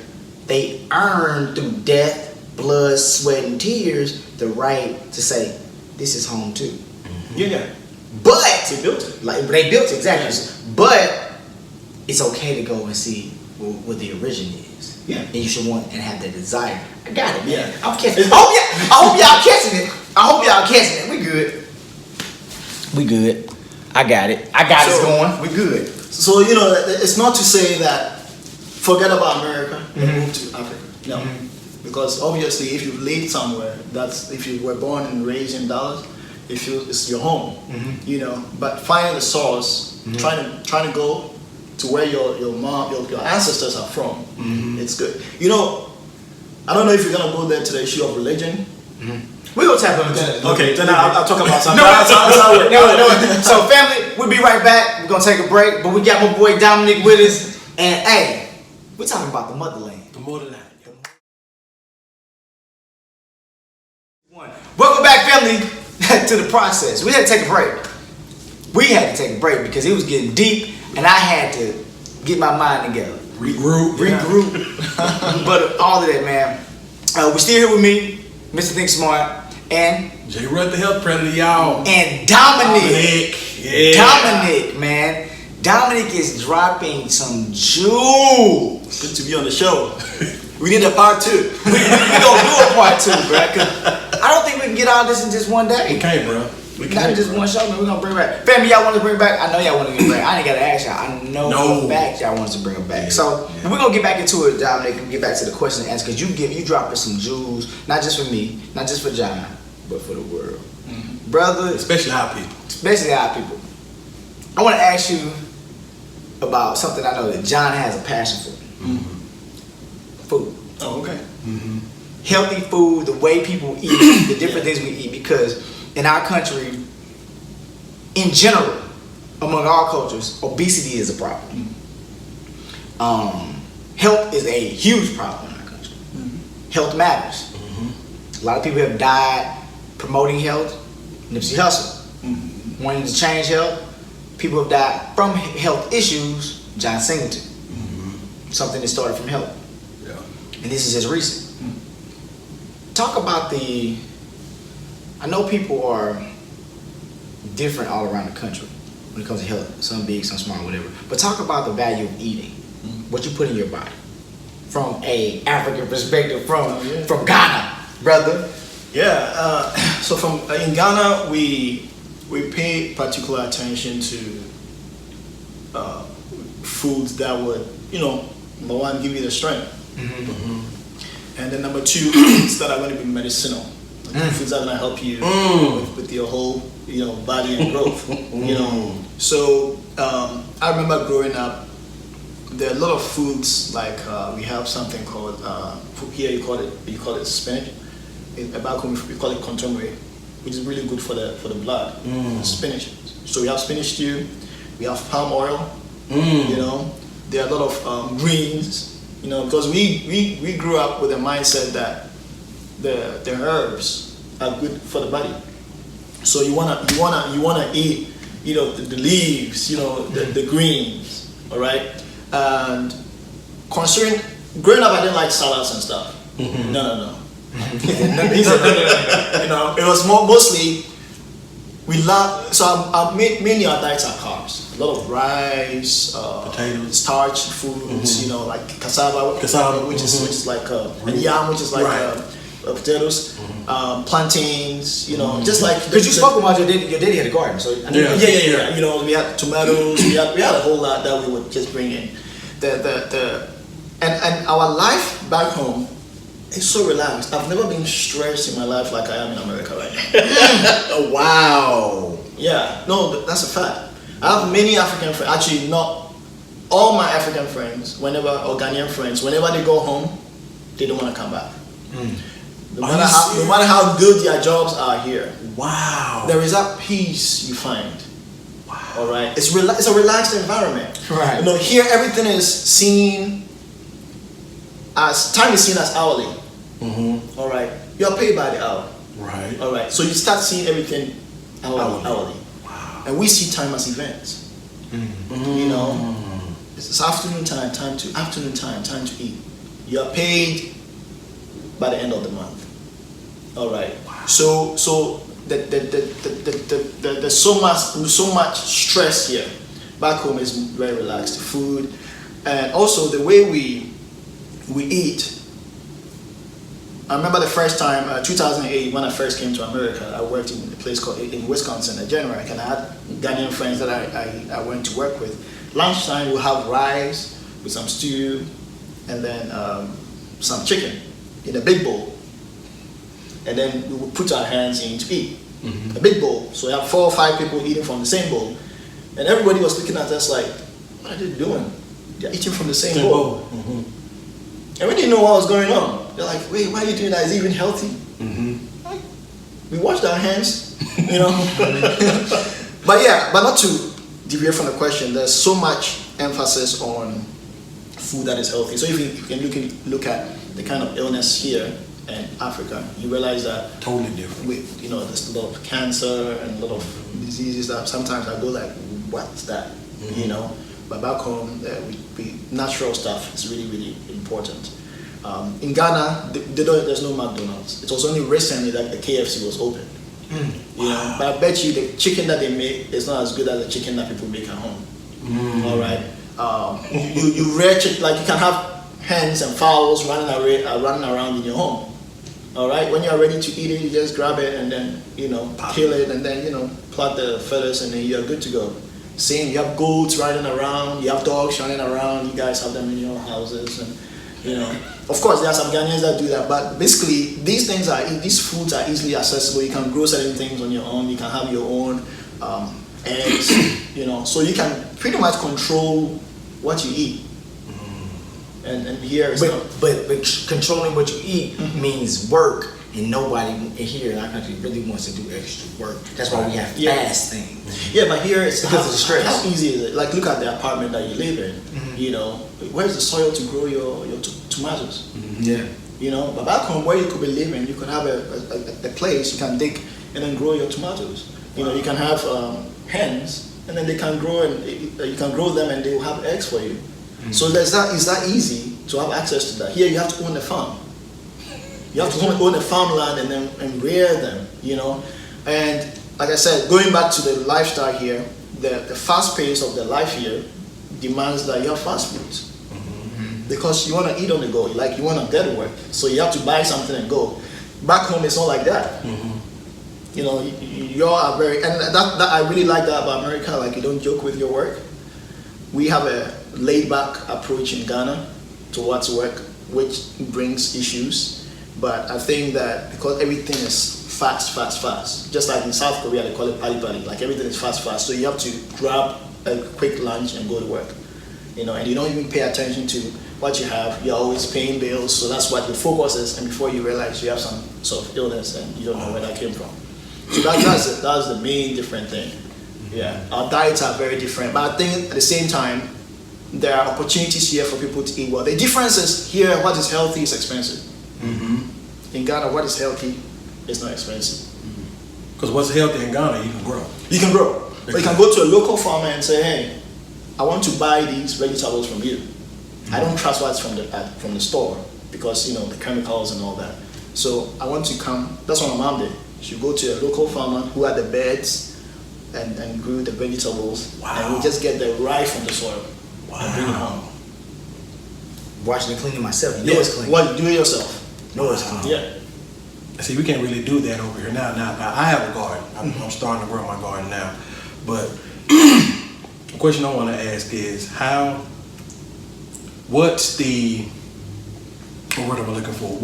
they earned through death, blood, sweat, and tears the right to say, this is home too. But they built it. They built it, exactly. But it's okay to go and see what the origin is. And you should want and have that desire. I got it, man. I'm catching it. I hope y'all catching it. We good. I got it. Us going. We good. So, it's not to say that forget about America and move to Africa. No. Because obviously if you've lived somewhere, if you were born and raised in Dallas, it's your home. But finding the source, trying to go to where your mom, your ancestors are from, it's good. I don't know if you're gonna go there to the issue of religion. We're gonna tap into that. Okay, then I'll talk about something. No. So family, we'll be right back. We're gonna take a break, but we got my boy Dominic with us, and hey, we're talking about the motherland. The motherland. Welcome back, family, to the process. We had to take a break. Because it was getting deep, and I had to get my mind together. Regroup. But all of that, man. We're still here with me, Mr. ThinkSmart, and J. Rudd, the health predator, y'all. And Dominic. Yeah. Dominic, man. Dominic is dropping some jewels. Good to be on the show. We need a part 2. we gonna do a part 2, bro. Cause I don't think we can get all this in just one day. We can't, bro. Not just one show, man. We're gonna bring it back. Family, y'all want to bring it back? I know y'all want to get it back. I ain't gotta ask y'all. I know for a fact y'all want us to bring it back. So we're gonna get back into it, Dominic, and get back to the question and answer. Cause you dropping some jewels, not just for me, not just for John, but for the world, brother. Especially our people. I want to ask you about something I know that John has a passion for. Food. Oh, okay. Healthy food, the way people eat, the different things we eat, because in our country, in general, among all cultures, obesity is a problem. Health is a huge problem in our country. Health matters. A lot of people have died promoting health. Nipsey Hussle, wanting to change health. People have died from health issues. John Singleton, something that started from health. And this is as recent. Talk about I know people are different all around the country when it comes to health. Some big, some small, whatever. But talk about the value of eating, what you put in your body, from a African perspective, from Ghana, brother. So in Ghana, we pay particular attention to foods that would, number one, give you the strength. And then number 2, foods that are going to be medicinal. Foods that are going to help you with your whole, body and growth. So I remember growing up, there are a lot of foods like we have something called here you call it spinach. Back home we call it contemporary, which is really good for the blood. Spinach. So we have spinach stew, we have palm oil. There are a lot of greens. Because we grew up with a mindset that the herbs are good for the body. So you wanna eat, the leaves, the greens, all right. And considering growing up, I didn't like salads and stuff. No. It was mostly we love. So mainly our diets are carbs. A lot of rice, potatoes, starch foods. Like cassava, which is like and yam, which is like potatoes, plantains. Just like because you spoke about your daddy had a garden, so yeah. We had tomatoes. We had a whole lot that we would just bring in. And our life back home is so relaxed. I've never been stressed in my life like I am in America right now. Oh, wow. Yeah, no, that's a fact. I have many African friends, actually not all my African friends, or Ghanaian friends, whenever they go home, they don't want to come back. No matter how good your jobs are here. Wow. There is that peace you find. Wow. All right. It's a relaxed environment. Right. You know, here everything is seen as time is seen as hourly. Mm-hmm. All right. You're paid by the hour. Right. All right. So you start seeing everything hourly. Wow. And we see time as events. Mm-hmm. You know, it's afternoon time to eat. You're paid by the end of the month. All right. Wow. So there's so much stress here. Back home is very relaxed. Food, and also the way we eat. I remember the first time, 2008, when I first came to America. I worked in a place called in Wisconsin, a Generac, and I had Ghanaian friends that I went to work with. Lunchtime we'll have rice with some stew, and then some chicken in a big bowl, and then we would put our hands in to eat. Mm-hmm. A big bowl, so you have 4 or 5 people eating from the same bowl, and everybody was looking at us like, "What are they doing? They're eating from the same bowl." Mm-hmm. And we didn't know what was going on. They're like, "Wait, why are you doing that? Is it even healthy?" Mm-hmm. Like, we washed our hands, you know. But not to deviate from the question. There's so much emphasis on food that is healthy. So if you can look at the kind of illness here in Africa, you realize that totally different. With, you know, there's a lot of cancer and a lot of diseases that sometimes I go like, what's that? Mm-hmm. You know. But back home, natural stuff is really, really important. In Ghana, there's no McDonald's. It was only recently that the KFC was opened. Mm. You know, but I bet you the chicken that they make is not as good as the chicken that people make at home. Mm. All right. You rear chicken, like you can have hens and fowls running around in your home. All right. When you're ready to eat it, you just grab it and then kill it and then pluck the feathers and then you're good to go. Same, you have goats running around, you have dogs running around, you guys have them in your houses, and of course there are some Ghanaians that do that, but basically these foods are easily accessible. You can grow certain things on your own, you can have your own eggs, so you can pretty much control what you eat. And here is but controlling what you eat means work. And nobody here in our country really wants to do extra work. That's why we have fasting. Yeah, but here it's because of the stress. How easy is it? Like, look at the apartment that you live in. Mm-hmm. Where's the soil to grow your tomatoes? Mm-hmm. Yeah. But back home where you could be living, you could have a place you can dig and then grow your tomatoes. Wow. You can have hens, and then they can grow, and you can grow them, and they will have eggs for you. Mm-hmm. So it's that easy to have access to that. Here you have to own a farm. You have to own a farmland and rear them, And like I said, going back to the lifestyle here, the fast pace of the life here demands that you have fast foods. Mm-hmm. Because you want to eat on the go, like you want to get to work. So you have to buy something and go. Back home, it's not like that. Mm-hmm. You are very, and that I really like that about America. Like, you don't joke with your work. We have a laid-back approach in Ghana towards work, which brings issues. But I think that because everything is fast, just like in South Korea, they call it pali, like everything is fast. So you have to grab a quick lunch and go to work, and you don't even pay attention to what you have. You're always paying bills, so that's what your focus is. And before you realize you have some sort of illness and you don't know where that came from. So that's the main different thing. Yeah, our diets are very different, but I think at the same time, there are opportunities here for people to eat well. The difference is here, what is healthy is expensive. Mm-hmm. In Ghana, what is healthy is not expensive. Because what's healthy in Ghana, you can grow. You can grow. But you can go to a local farmer and say, "Hey, I want to buy these vegetables from you. Mm-hmm. I don't trust what's from the store because the chemicals and all that. So I want to come." That's what my mom did. She would go to a local farmer who had the beds and grew the vegetables. Wow. And we just get the right from the soil. Wow. And bring it home. Washing and cleaning myself. You know it's clean. Well, do it yourself. No, it's clean. Yeah. See, we can't really do that over here now. Now I have a garden. I'm starting to grow my garden now. But the question I want to ask is what am I looking for?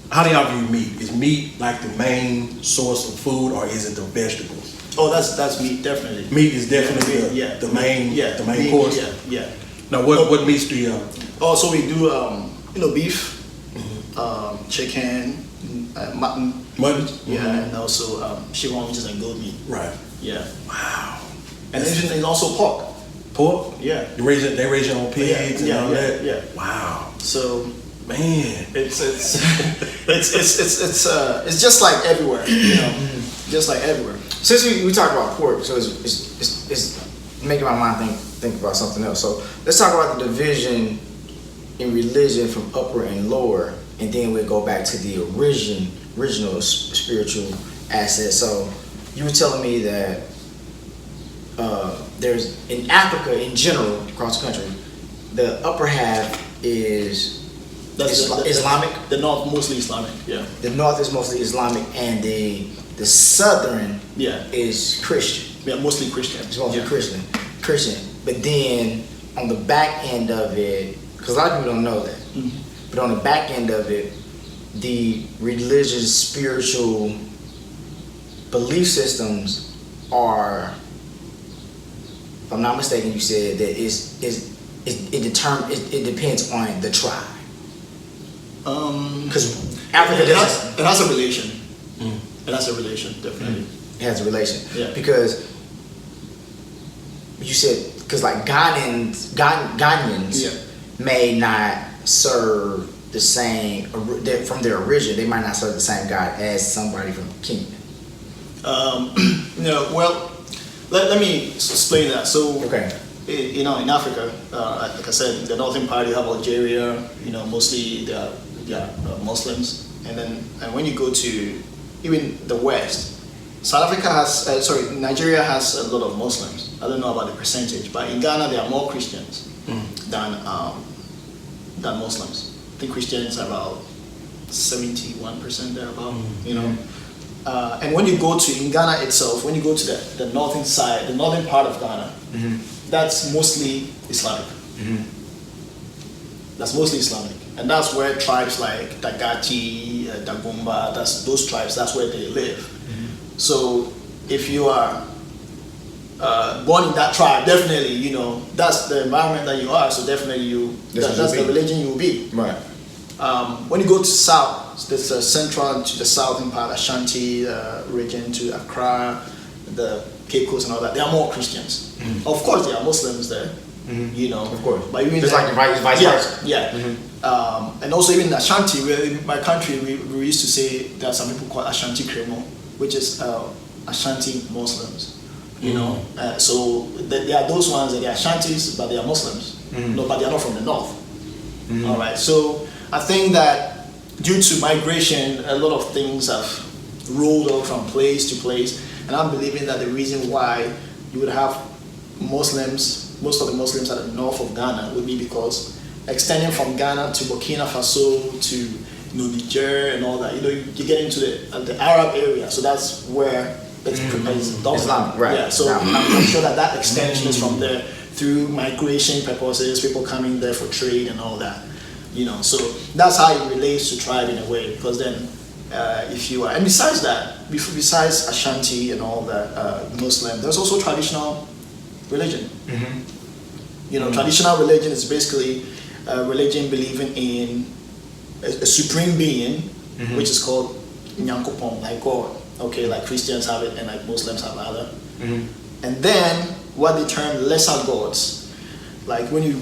How do y'all view meat? Is meat like the main source of food, or is it the vegetables? Oh, that's meat, definitely. Meat is definitely the main course. Yeah. Now, what meats do you have? Oh, so we do beef. chicken, mutton. Yeah, and also chicken, which is like goat meat. Right. Yeah. Wow. And then also pork. Pork? Yeah. They raise your own pigs and all that? Yeah. Wow. So, man, it's just like everywhere, you know, just like everywhere. Since we talked about pork, so it's making my mind think about something else. So let's talk about the division in religion from upper and lower, and then we'll go back to the original spiritual asset. So you were telling me that there's in Africa in general across the country, the upper half is Islamic. The north mostly Islamic. Yeah. The north is mostly Islamic, and the southern is Christian. Yeah, mostly Christian. It's mostly Christian. But then on the back end of it, because a lot of people don't know that, but on the back end of it, the religious, spiritual belief systems are, if I'm not mistaken, you said that it depends on the tribe. Because Africa it has a relation. It has a relation, definitely. It has a relation. Yeah. Because you said, because like Ghanaians may not serve the same from their origin. They might not serve the same God as somebody from Kenya. Well, let me explain that. So, okay. In Africa, like I said, the northern part you have Algeria. Mostly they are Muslims, and when you go to even the west, Nigeria has a lot of Muslims. I don't know about the percentage, but in Ghana there are more Christians than Muslims. I think Christians are about 71% thereabout. And when you go to in Ghana itself, when you go to the northern side, the northern part of Ghana, that's mostly Islamic. That's mostly Islamic, and that's where tribes like Dagati, Dagomba, those tribes. That's where they live. So if you are born in that tribe, definitely that's the environment that you are. So definitely that's the religion you will be. Right. When you go to south, there's a central to the southern part, Ashanti region to Accra, the Cape Coast and all that. There are more Christians. Of course, there are Muslims there. Of course. But even just like vice versa. Yeah. And also even in Ashanti, in my country, we used to say there are some people called Ashanti Kremo, which is Ashanti Muslims. So there are those ones that they are Ashantis, but they are Muslims. But they are not from the north. All right. So I think that due to migration, a lot of things have rolled out from place to place, and I'm believing that the reason why you would have most of the Muslims at the north of Ghana would be because extending from Ghana to Burkina Faso to Niger and all that, you get into the Arab area, so that's where it's Islam, right? Yeah, so I'm sure that extension is from there through migration purposes, people coming there for trade and all that, So that's how it relates to tribe in a way, because then if you are, and besides that, besides Ashanti and all that Muslim, there's also traditional religion. Traditional religion is basically a religion believing in a supreme being, which is called Nyankopon, like God. Okay, like Christians have it and like Muslims have other. And then what they term lesser gods, like when you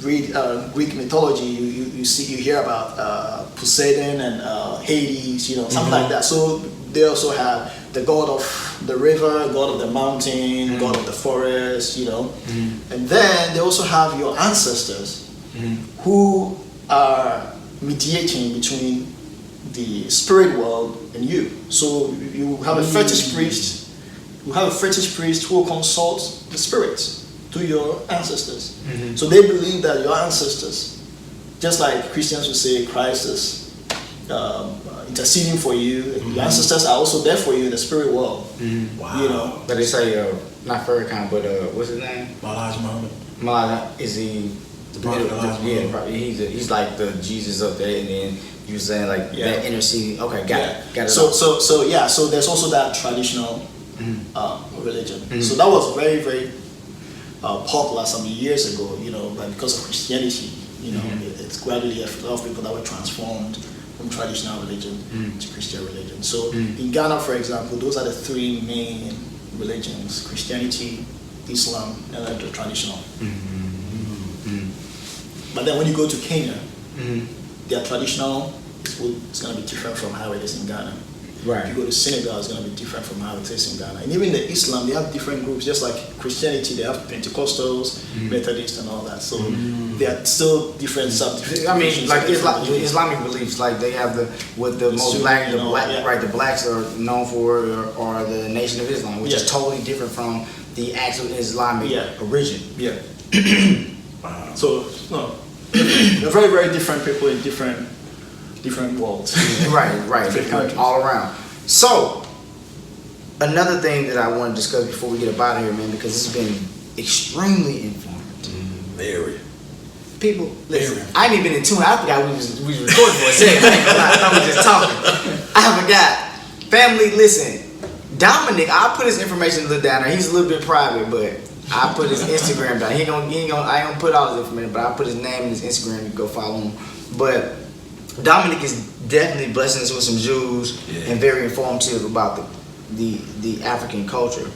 read Greek mythology, you hear about Poseidon and Hades, something like that. So they also have the god of the river, god of the mountain, god of the forest, And then they also have your ancestors who are mediating between the spirit world and you. So you have a fetish priest. You have a fetish priest who will consult the spirits to your ancestors. So they believe that your ancestors, just like Christians would say Christ is interceding for you, your ancestors are also there for you in the spirit world. Wow. But they say not Farrakhan, but what's his name? Malaj Muhammad. Malaj, is he? He's like the Jesus of there, and then you were saying like that interceding. Okay, got it. So there's also that traditional religion. So that was very, very popular some years ago, but because of Christianity, it's gradually a lot of people that were transformed traditional religion to Christian religion. So in Ghana, for example, those are the three main religions: Christianity, Islam, and then the traditional. But then when you go to Kenya, their traditional is going to be different from how it is in Ghana. Right. If you go to Senegal, it's going to be different from how it is in Ghana. And even the Islam, they have different groups. Just like Christianity, they have Pentecostals, Methodists, and all that. So they are still different subdivisions. I mean, like Islamic beliefs, like they have the most black, right? The blacks are known for, or the Nation of Islam, which is totally different from the actual Islamic origin. Yeah. So no, they're very, very different people in different worlds. Right, all around. So, another thing that I want to discuss before we get up out of here, man, because this has been extremely informative. Very. People, listen, I ain't even been in tune. I forgot we was recording for a second. I ain't gonna lie, I thought we was just talking. I forgot. Family, listen. Dominic, I'll put his information a little down there. He's a little bit private, but I put his Instagram down. I ain't gonna put all his information, but I'll put his name and his Instagram. You go follow him. But Dominic is definitely blessing us with some jewels and very informative about the African culture.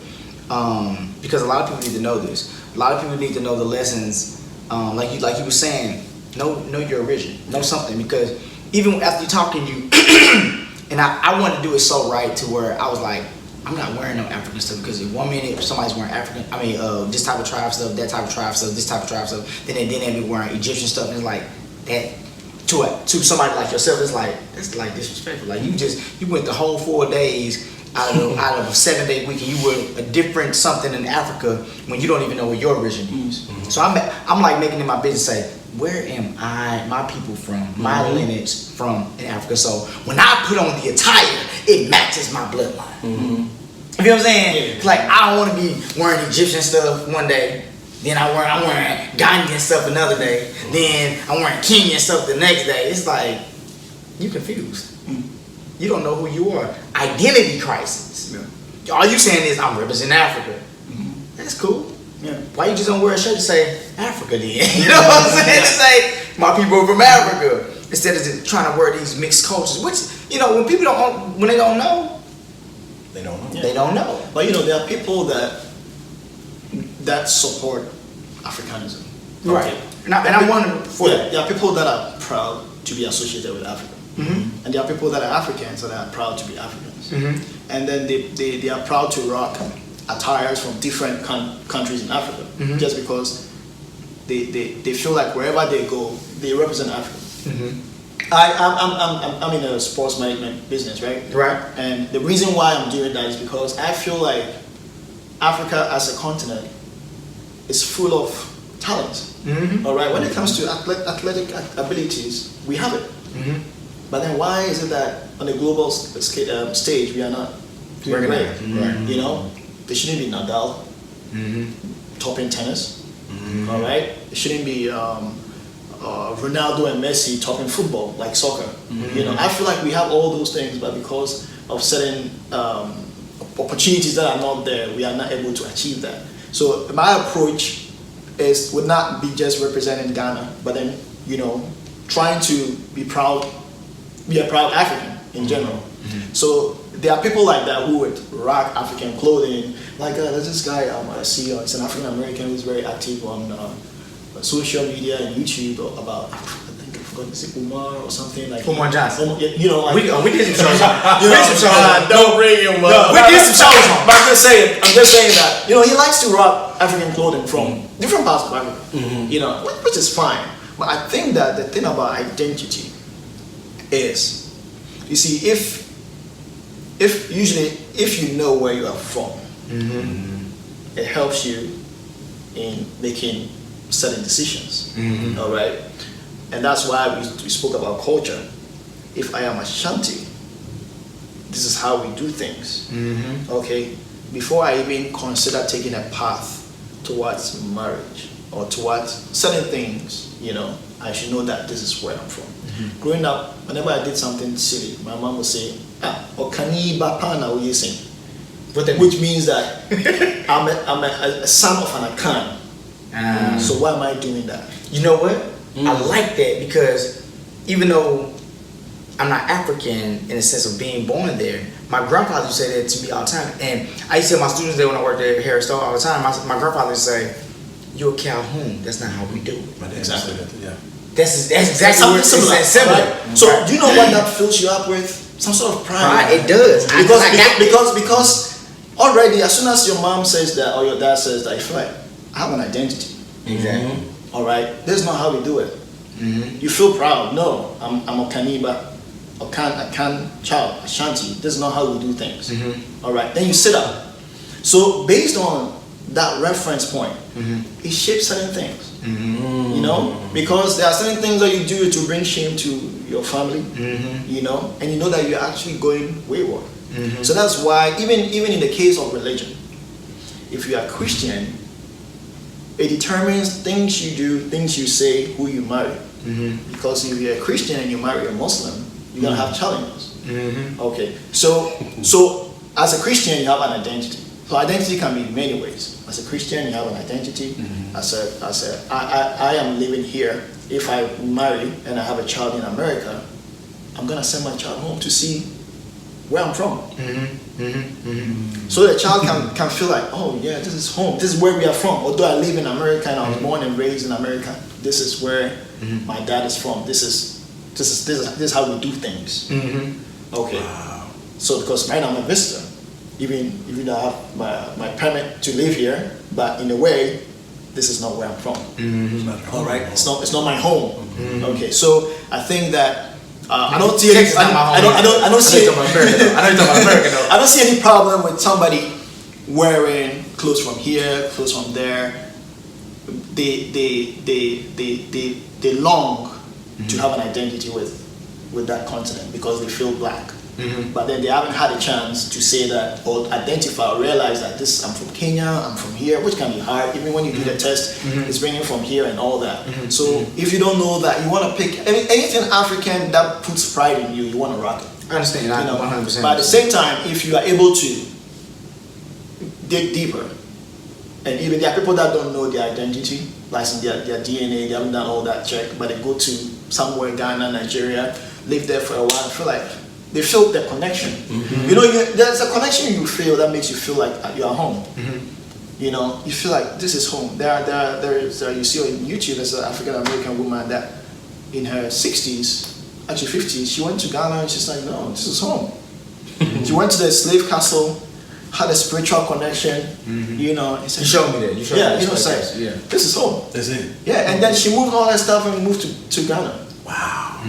Because a lot of people need to know this. A lot of people need to know the lessons. Like you were saying, know your origin, know something. Because even after you talking, and I wanted to do it so right to where I was like, I'm not wearing no African stuff, because if 1 minute somebody's wearing this type of tribe stuff, that type of tribe stuff, this type of tribe stuff, then they be wearing Egyptian stuff, and it's like that. To somebody like yourself, it's like disrespectful. Like you went the whole 4 days out of a 7-day weekend. You were a different something in Africa when you don't even know where your origin is. So I'm like making it my business say, where am my people from, my lineage from in Africa. So when I put on the attire, it matches my bloodline. You know what I'm saying? Yeah. Like I don't want to be wearing Egyptian stuff one day. Then I'm wearing Ghanaian stuff another day. Then I'm wearing Kenyan stuff the next day. It's like, you confused. You don't know who you are. Identity crisis. Yeah. All you saying is, I'm representing Africa. That's cool. Yeah. Why you just don't wear a shirt to say Africa then? You know what I'm saying? To say, my people are from Africa. Instead of just trying to wear these mixed cultures. Which, when people when they don't know, they don't know. Yeah. They don't know. But there are people that support Africanism. Right. And I wonder there are people that are proud to be associated with Africa. And there are people that are Africans that are proud to be Africans. And then they are proud to rock attires from different countries in Africa, just because they feel like wherever they go, they represent Africa. I'm in a sports management business, right? Right. And the reason why I'm doing that is because I feel like Africa as a continent is full of talent. All right. When it comes to athletic abilities, we have it. But then why is it that on a global stage we are not doing great? Right. There shouldn't be Nadal topping tennis. All right. It shouldn't be Ronaldo and Messi topping football, like soccer. I feel like we have all those things, but because of certain opportunities that are not there, we are not able to achieve that. So my approach would not be just representing Ghana, but then trying to be a proud African in general. So there are people like that who would rock African clothing. Like there's this guy I see, it's an African American who's very active on social media and YouTube about, I think I forgot, is it Umar or something like Umar Johnson. We did some shows. Don't bring him up. We did some shows. But I'm just saying that he likes to rock African clothing from different parts of Africa. Which is fine. But I think that the thing about identity is, you see, if you know where you are from, it helps you in making certain decisions. All right, and that's why we spoke about culture. If I am Ashanti, this is how we do things. Okay, before I even consider taking a path towards marriage or towards certain things, I should know that this is where I'm from. Growing up, whenever I did something silly, my mom would say, "Okani bapana uyesing," which means that I'm a son of an Akan. So why am I doing that? You know what? I like that, because even though I'm not African in the sense of being born there. My grandfather used to say that to me all the time, and I used to tell my students that when I worked at Harris Store all the time. My grandfather would say, "You're a Calhoun. That's not how we do it." My dad Exactly. said that, yeah. That's exactly what it's similar. Right? So do you know what that fills you up with? Some sort of pride. Pride, it does. Because already as soon as your mom says that or your dad says that, you feel like I have an identity. Exactly. All right, this is not how we do it. You feel proud. No, I'm a Kaniba, a Kan child, Ashanti. This is not how we do things. All right, then you sit up. So based on that reference point, it shapes certain things. You know, because there are certain things that you do to bring shame to your family. You know, and you know that you're actually going wayward. So that's why even in the case of religion, if you are Christian, it determines things you do, things you say, who you marry. Because if you're a Christian and you marry a Muslim, you're gonna have challenges. Okay, so as a Christian, you have an identity. So identity can be in many ways. As a Christian, you have an identity. I am living here. If I marry and I have a child in America, I'm gonna send my child home to see where I'm from. So the child can feel like, oh yeah, this is home. This is where we are from. Although I live in America and I was born and raised in America, this is where my dad is from. This is how we do things. Okay. Wow. So because right now I'm a visitor, even though I have my permit to live here, but in a way, this is not where I'm from. All right. It's not my home. Okay. So I think that. I don't see any. I don't see any problem with somebody wearing clothes from here, clothes from there. They long to have an identity with that continent because they feel black. But then they haven't had a chance to say that or identify or realize that I'm from Kenya, I'm from here, which can be hard. Even when you do the test, it's bringing from here and all that. So if you don't know that, you want to pick anything African that puts pride in you, you want to rock it. I understand. You know? 100%. But at the same time, if you are able to dig deeper, and even there are people that don't know their identity, like in their DNA, they haven't done all that check, but they go to somewhere, Ghana, Nigeria, live there for a while, and feel like they feel the connection. You know, there's a connection you feel that makes you feel like you're at home. You know, you feel like this is home. There is you see on YouTube, there's an African American woman that in her 60s, actually 50s, she went to Ghana and she's like, no, this is home. She went to the slave castle, had a spiritual connection. You know, and said, you showed me that. This is home. That's it. Yeah, and then she moved all that stuff and moved to Ghana. Wow.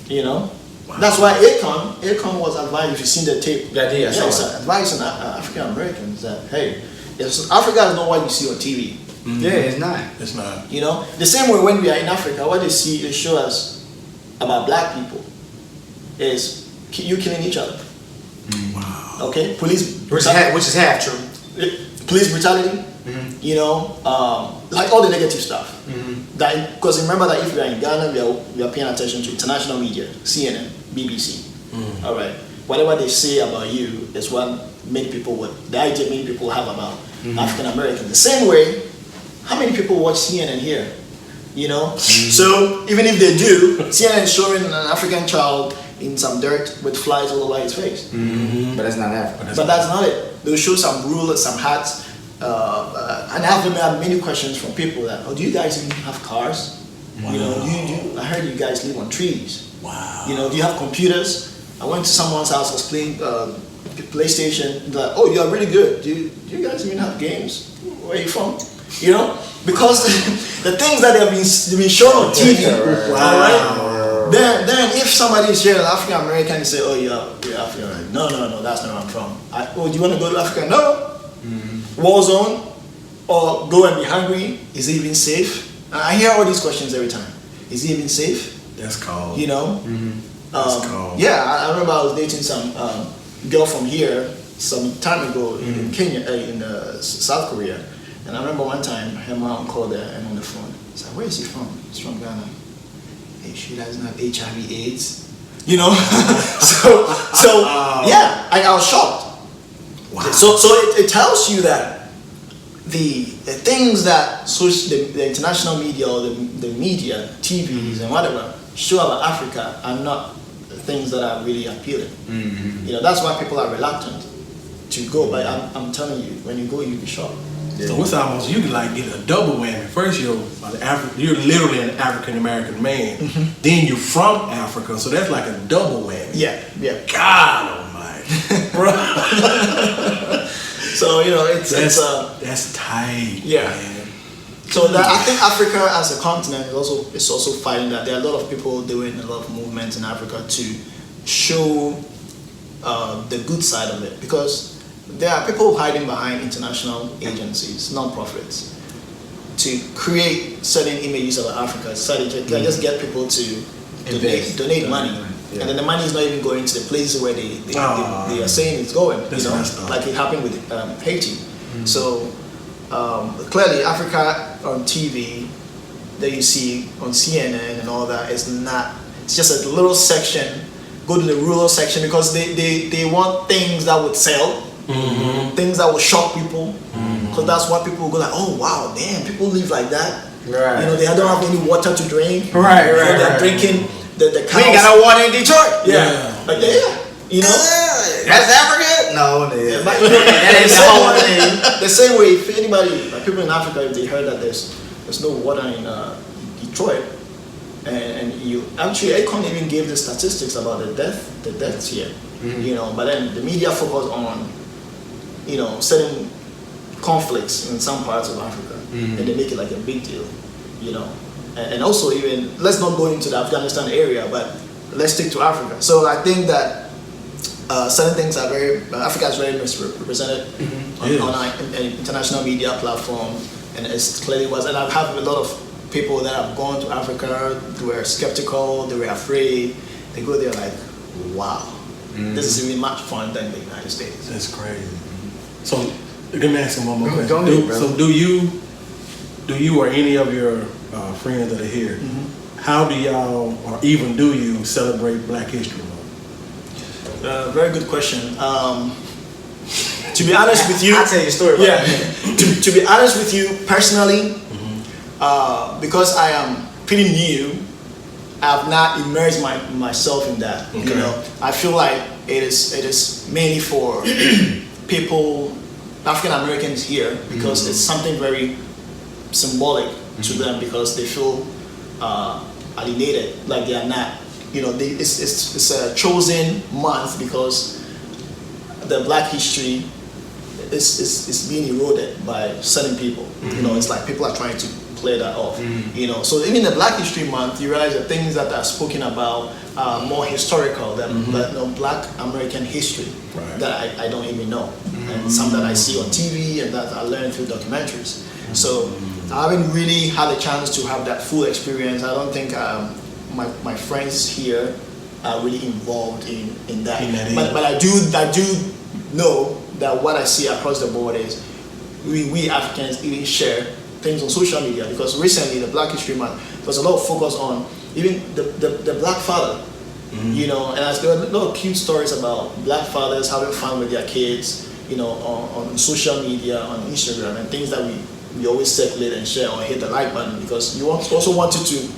You know. Wow. That's why Akon was advised, if you've seen the tape, it's advice on African Americans that, hey, Africa is not what you see on TV. Yeah, it's not. It's not. You know, the same way when we are in Africa, what they show us about black people is you killing each other. Wow. Okay, police which is half true. Police brutality. You know, like all the negative stuff. That because remember that if we are in Ghana, we are paying attention to international media, CNN, BBC. All right, whatever they say about you is what the idea many people have about African Americans. The same way, how many people watch CNN here? You know, so even if they do, CNN is showing an African child in some dirt with flies all over his face. But that's not Africa. But that's not it. They'll show some rulers, some hats. And I've had many questions from people that, do you guys even have cars? Wow. You know, I heard you guys live on trees. Wow. You know, do you have computers? I went to someone's house, I was playing PlayStation. They're like, oh, you are really good. Do you guys even have games? Where are you from? You know, because the things that they've been shown on TV. Wow. Then if somebody is here, an African American, and say, oh, you're African. No, that's not where I'm from. Do you want to go to Africa? No. War zone, or go and be hungry? Is it even safe? And I hear all these questions every time. Is it even safe? That's cold. You know? That's cold. Yeah, I remember I was dating some girl from here some time ago in Kenya, in South Korea. And I remember one time her mom called her and on the phone. I said, where is he from? He's from Ghana. Hey, she doesn't have HIV/AIDS. You know? so yeah, I was shocked. Wow. So it tells you that the things that the international media or the media, TVs and whatever show about Africa are not things that are really appealing. Mm-hmm. You know, that's why people are reluctant to go. But I'm telling you, when you go, you'll be shocked. So it's almost, you can like get a double whammy. First, you're literally an African American man. Then you're from Africa, so that's like a double whammy. Yeah. God almighty, bro. So you know, that's tight. Yeah. Man. So that, I think Africa as a continent is also fighting that. There are a lot of people doing a lot of movements in Africa to show the good side of it, because there are people hiding behind international agencies, non-profits, to create certain images of Africa. So they just get people to donate money. Yeah. And then the money is not even going to the places where they are saying it's going. You know, like it happened with Haiti. Mm-hmm. So clearly, Africa on TV that you see on CNN and all that is not. It's just a little section. Go to the rural section because they want things that would sell. Mm-hmm. Things that will shock people, because that's what people will go like, oh wow, damn, people live like that. Right. You know, they don't have any water to drink. Right. They're drinking the cows. We ain't got no water in Detroit. Yeah. Like you know, that's Africa. No, yeah, but, you know, that ain't the whole thing. The same way, if anybody, like people in Africa, if they heard that there's no water in Detroit, and you actually, Akon even gave the statistics about the deaths here. Mm-hmm. You know, but then the media focus on, you know, certain conflicts in some parts of Africa, and they make it like a big deal, you know. And also, even let's not go into the Afghanistan area, but let's stick to Africa. So I think that certain things are Africa is very misrepresented on an international media platform, and it's clearly was. And I've had a lot of people that have gone to Africa, they were skeptical, they were afraid. They go there like, wow. This is really much fun than the United States. That's crazy. So let me ask you one more question. Do you or any of your friends that are here, how do y'all, or even do you, celebrate Black History Month? Very good question. To be honest with you, I'll tell you a story about that. to be honest with you, personally, because I am pretty new, I've not immersed myself in that. Okay. You know, I feel like it is mainly for people, African Americans here, because it's something very symbolic to them, because they feel alienated, like they are not. You know, it's a chosen month because the Black history is being eroded by certain people. You know, it's like people are trying to play that off, you know. So even the Black History Month, you realize that things that are spoken about are more historical than Black American history that I don't even know, and some that I see on TV and that I learn through documentaries. So I haven't really had a chance to have that full experience. I don't think my friends here are really involved in that. But I do know that what I see across the board is we Africans even share things on social media, because recently the Black History Month, there was a lot of focus on even the Black father, you know, and there were a lot of cute stories about Black fathers having fun with their kids, you know, on social media, on Instagram, and things that we always circulate and share or hit the like button, because you also wanted to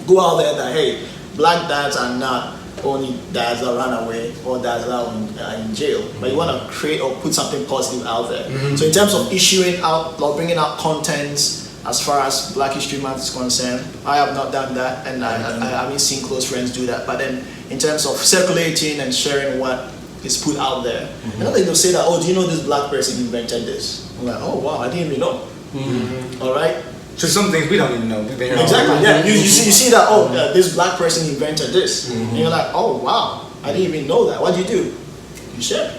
go out there that, hey, Black dads are not only dads that run away or dads that are in jail, but you want to create or put something positive out there. So in terms of issuing out or bringing out contents as far as Black History Month is concerned, I have not done that, and I haven't seen close friends do that. But then in terms of circulating and sharing what is put out there, and then they'll say that, oh, do you know this Black person invented this? I'm like, oh wow, I didn't even know. All right. So some things we don't even know. We've been here exactly. Yeah. You see that, oh, this Black person invented this, and you're like, oh wow, I didn't even know that. What do? You share.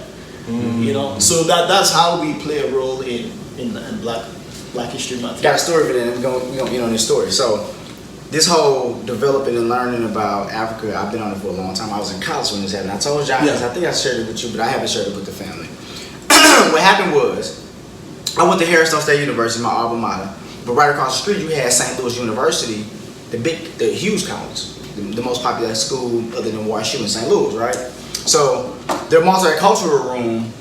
You know. So that's how we play a role in Black History Month. Got a story for that. We're gonna get on this story. So this whole developing and learning about Africa, I've been on it for a long time. I was in college when this happened. I told y'all, I think I shared it with you, but I haven't shared it with the family. What happened was, I went to Harrison State University, my alma mater. But right across the street, you had St. Louis University, the huge college, the most popular school other than WashU in St. Louis, right? So their multicultural room,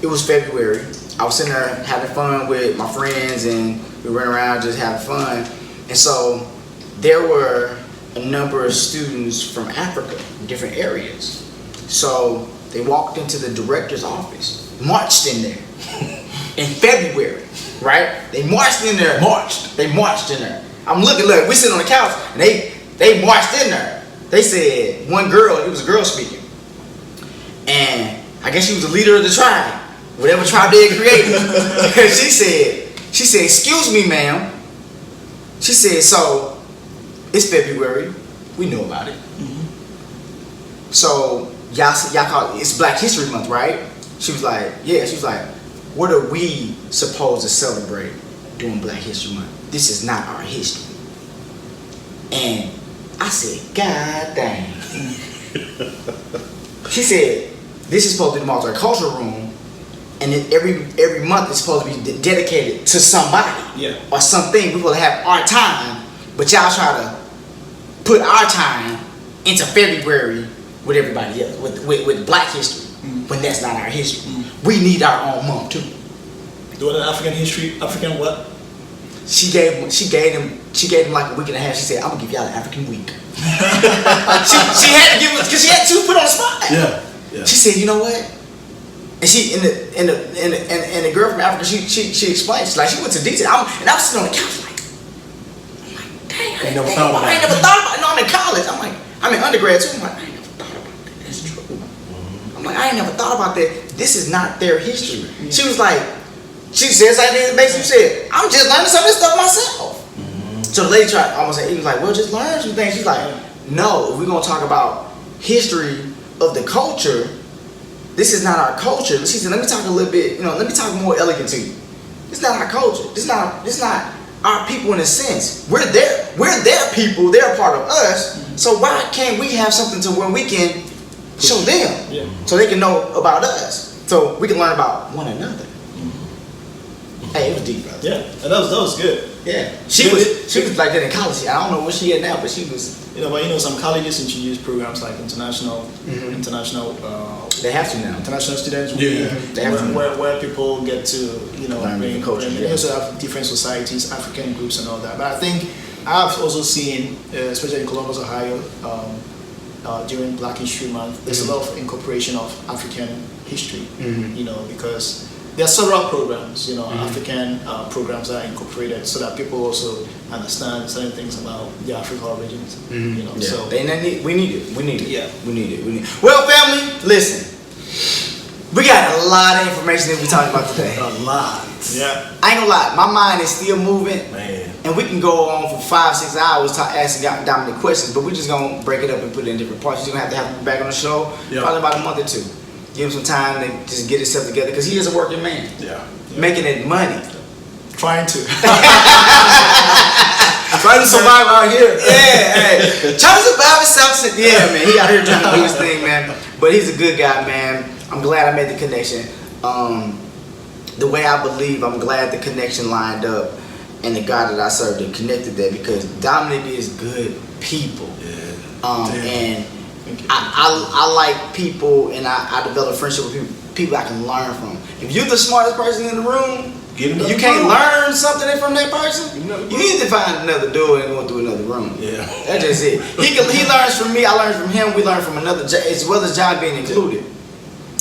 it was February. I was sitting there having fun with my friends, and we ran around just having fun. And so there were a number of students from Africa, different areas. So they walked into the director's office, marched in there in February, right? They marched in there. They marched in there. I'm looking, look, we sitting on the couch, and they marched in there. They said, one girl, it was a girl speaking. And I guess she was the leader of the tribe, whatever tribe they had created. she said, excuse me, ma'am. She said, so it's February. We know about it. Mm-hmm. So y'all call it, it's Black History Month, right? She was like, yeah. She was like, what are we supposed to celebrate during Black History Month? This is not our history. And I said, God dang. She said, this is supposed to be the multicultural room, and every month it's supposed to be dedicated to somebody or something. We're supposed to have our time, but y'all try to put our time into February with everybody else, with Black history, when that's not our history. We need our own month too. Doing an African history, African what? She gave him like a week and a half. She said, I'm gonna give y'all an African week. she had to give us, because she was put on the spot. Yeah. She said, you know what? And she and the girl from Africa, she explained. She's like, she went to detail. And I was sitting on the couch like, dang, I ain't never thought about it. No, I'm in college. I'm in undergrad too. I'm like, I ain't never thought about that. That's true. I'm like, I ain't never thought about that. This is not their history. She was like, she says like this, basically said, I'm just learning some of this stuff myself. So the lady tried almost say, he was like, well, just learn some things. She's like, no, if we're gonna talk about history of the culture, this is not our culture. She said, let me talk a little bit, let me talk more elegant to you. It's not our culture. It's not our people in a sense. We're their people, they're a part of us. So why can't we have something to where we can show them so they can know about us, so we can learn about one another. Hey, it was deep, brother. Yeah, and that was good. Yeah, she was like that in college. I don't know what she is now, but she was. But some colleges introduce programs like international. They have to now. International students. They have to. Where people get to learn the culture. They also have different societies, African groups, and all that. But I think I've also seen, especially in Columbus, Ohio, during Black History Month, there's a lot of incorporation of African history. Because there are several programs, African programs that are incorporated so that people also understand certain things about the African origins. So we need it. We need it. Well, family, listen. We got a lot of information that we talked about today. A lot. Yeah. I ain't gonna lie, my mind is still moving. Man. And we can go on for 5-6 hours asking Dominic questions, but we're just gonna break it up and put it in different parts. You're gonna have him back on the show probably about a month or two. Give him some time to just get himself together, because he is a working man. Making it money. Trying to. Trying to survive out here. Trying to survive himself. Yeah, man. He out here trying to do his thing, man. But he's a good guy, man. I'm glad I made the connection. The way I believe, I'm glad the connection lined up, and the God that I serve that connected that, because Dominic is good people. And I like people, and I develop friendship with people I can learn from. If you're the smartest person in the room, you can't learn something from that person, you need to find another door and go through another room. That's just it. He learns from me, I learn from him, we learn from another, as well as John being included.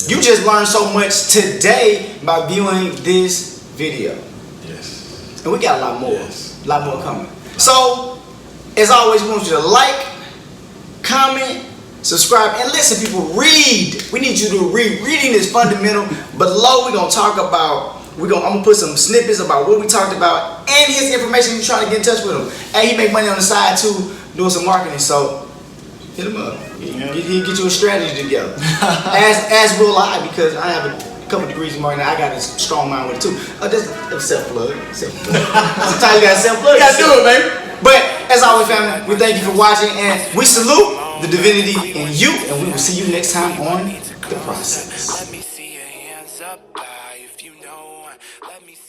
You just learned so much today by viewing this video. And we got a lot more. A lot more coming. So, as always, we want you to like, comment, subscribe, and listen, people. Read. We need you to read. Reading is fundamental. Below, we're gonna talk about. I'm gonna put some snippets about what we talked about and his information. You're trying to get in touch with him. And he make money on the side too, doing some marketing. So hit him up. He'll get you a strategy together. as will I, because I have a couple degrees in marketing. I got a strong mind with it too. Just a self-plug. Sometimes you gotta self-plug. You gotta do it, baby. But as always, family, we thank you for watching, and we salute the divinity in you, and we will see you next time on The Process. Let me see your hands up high if you know. Let me see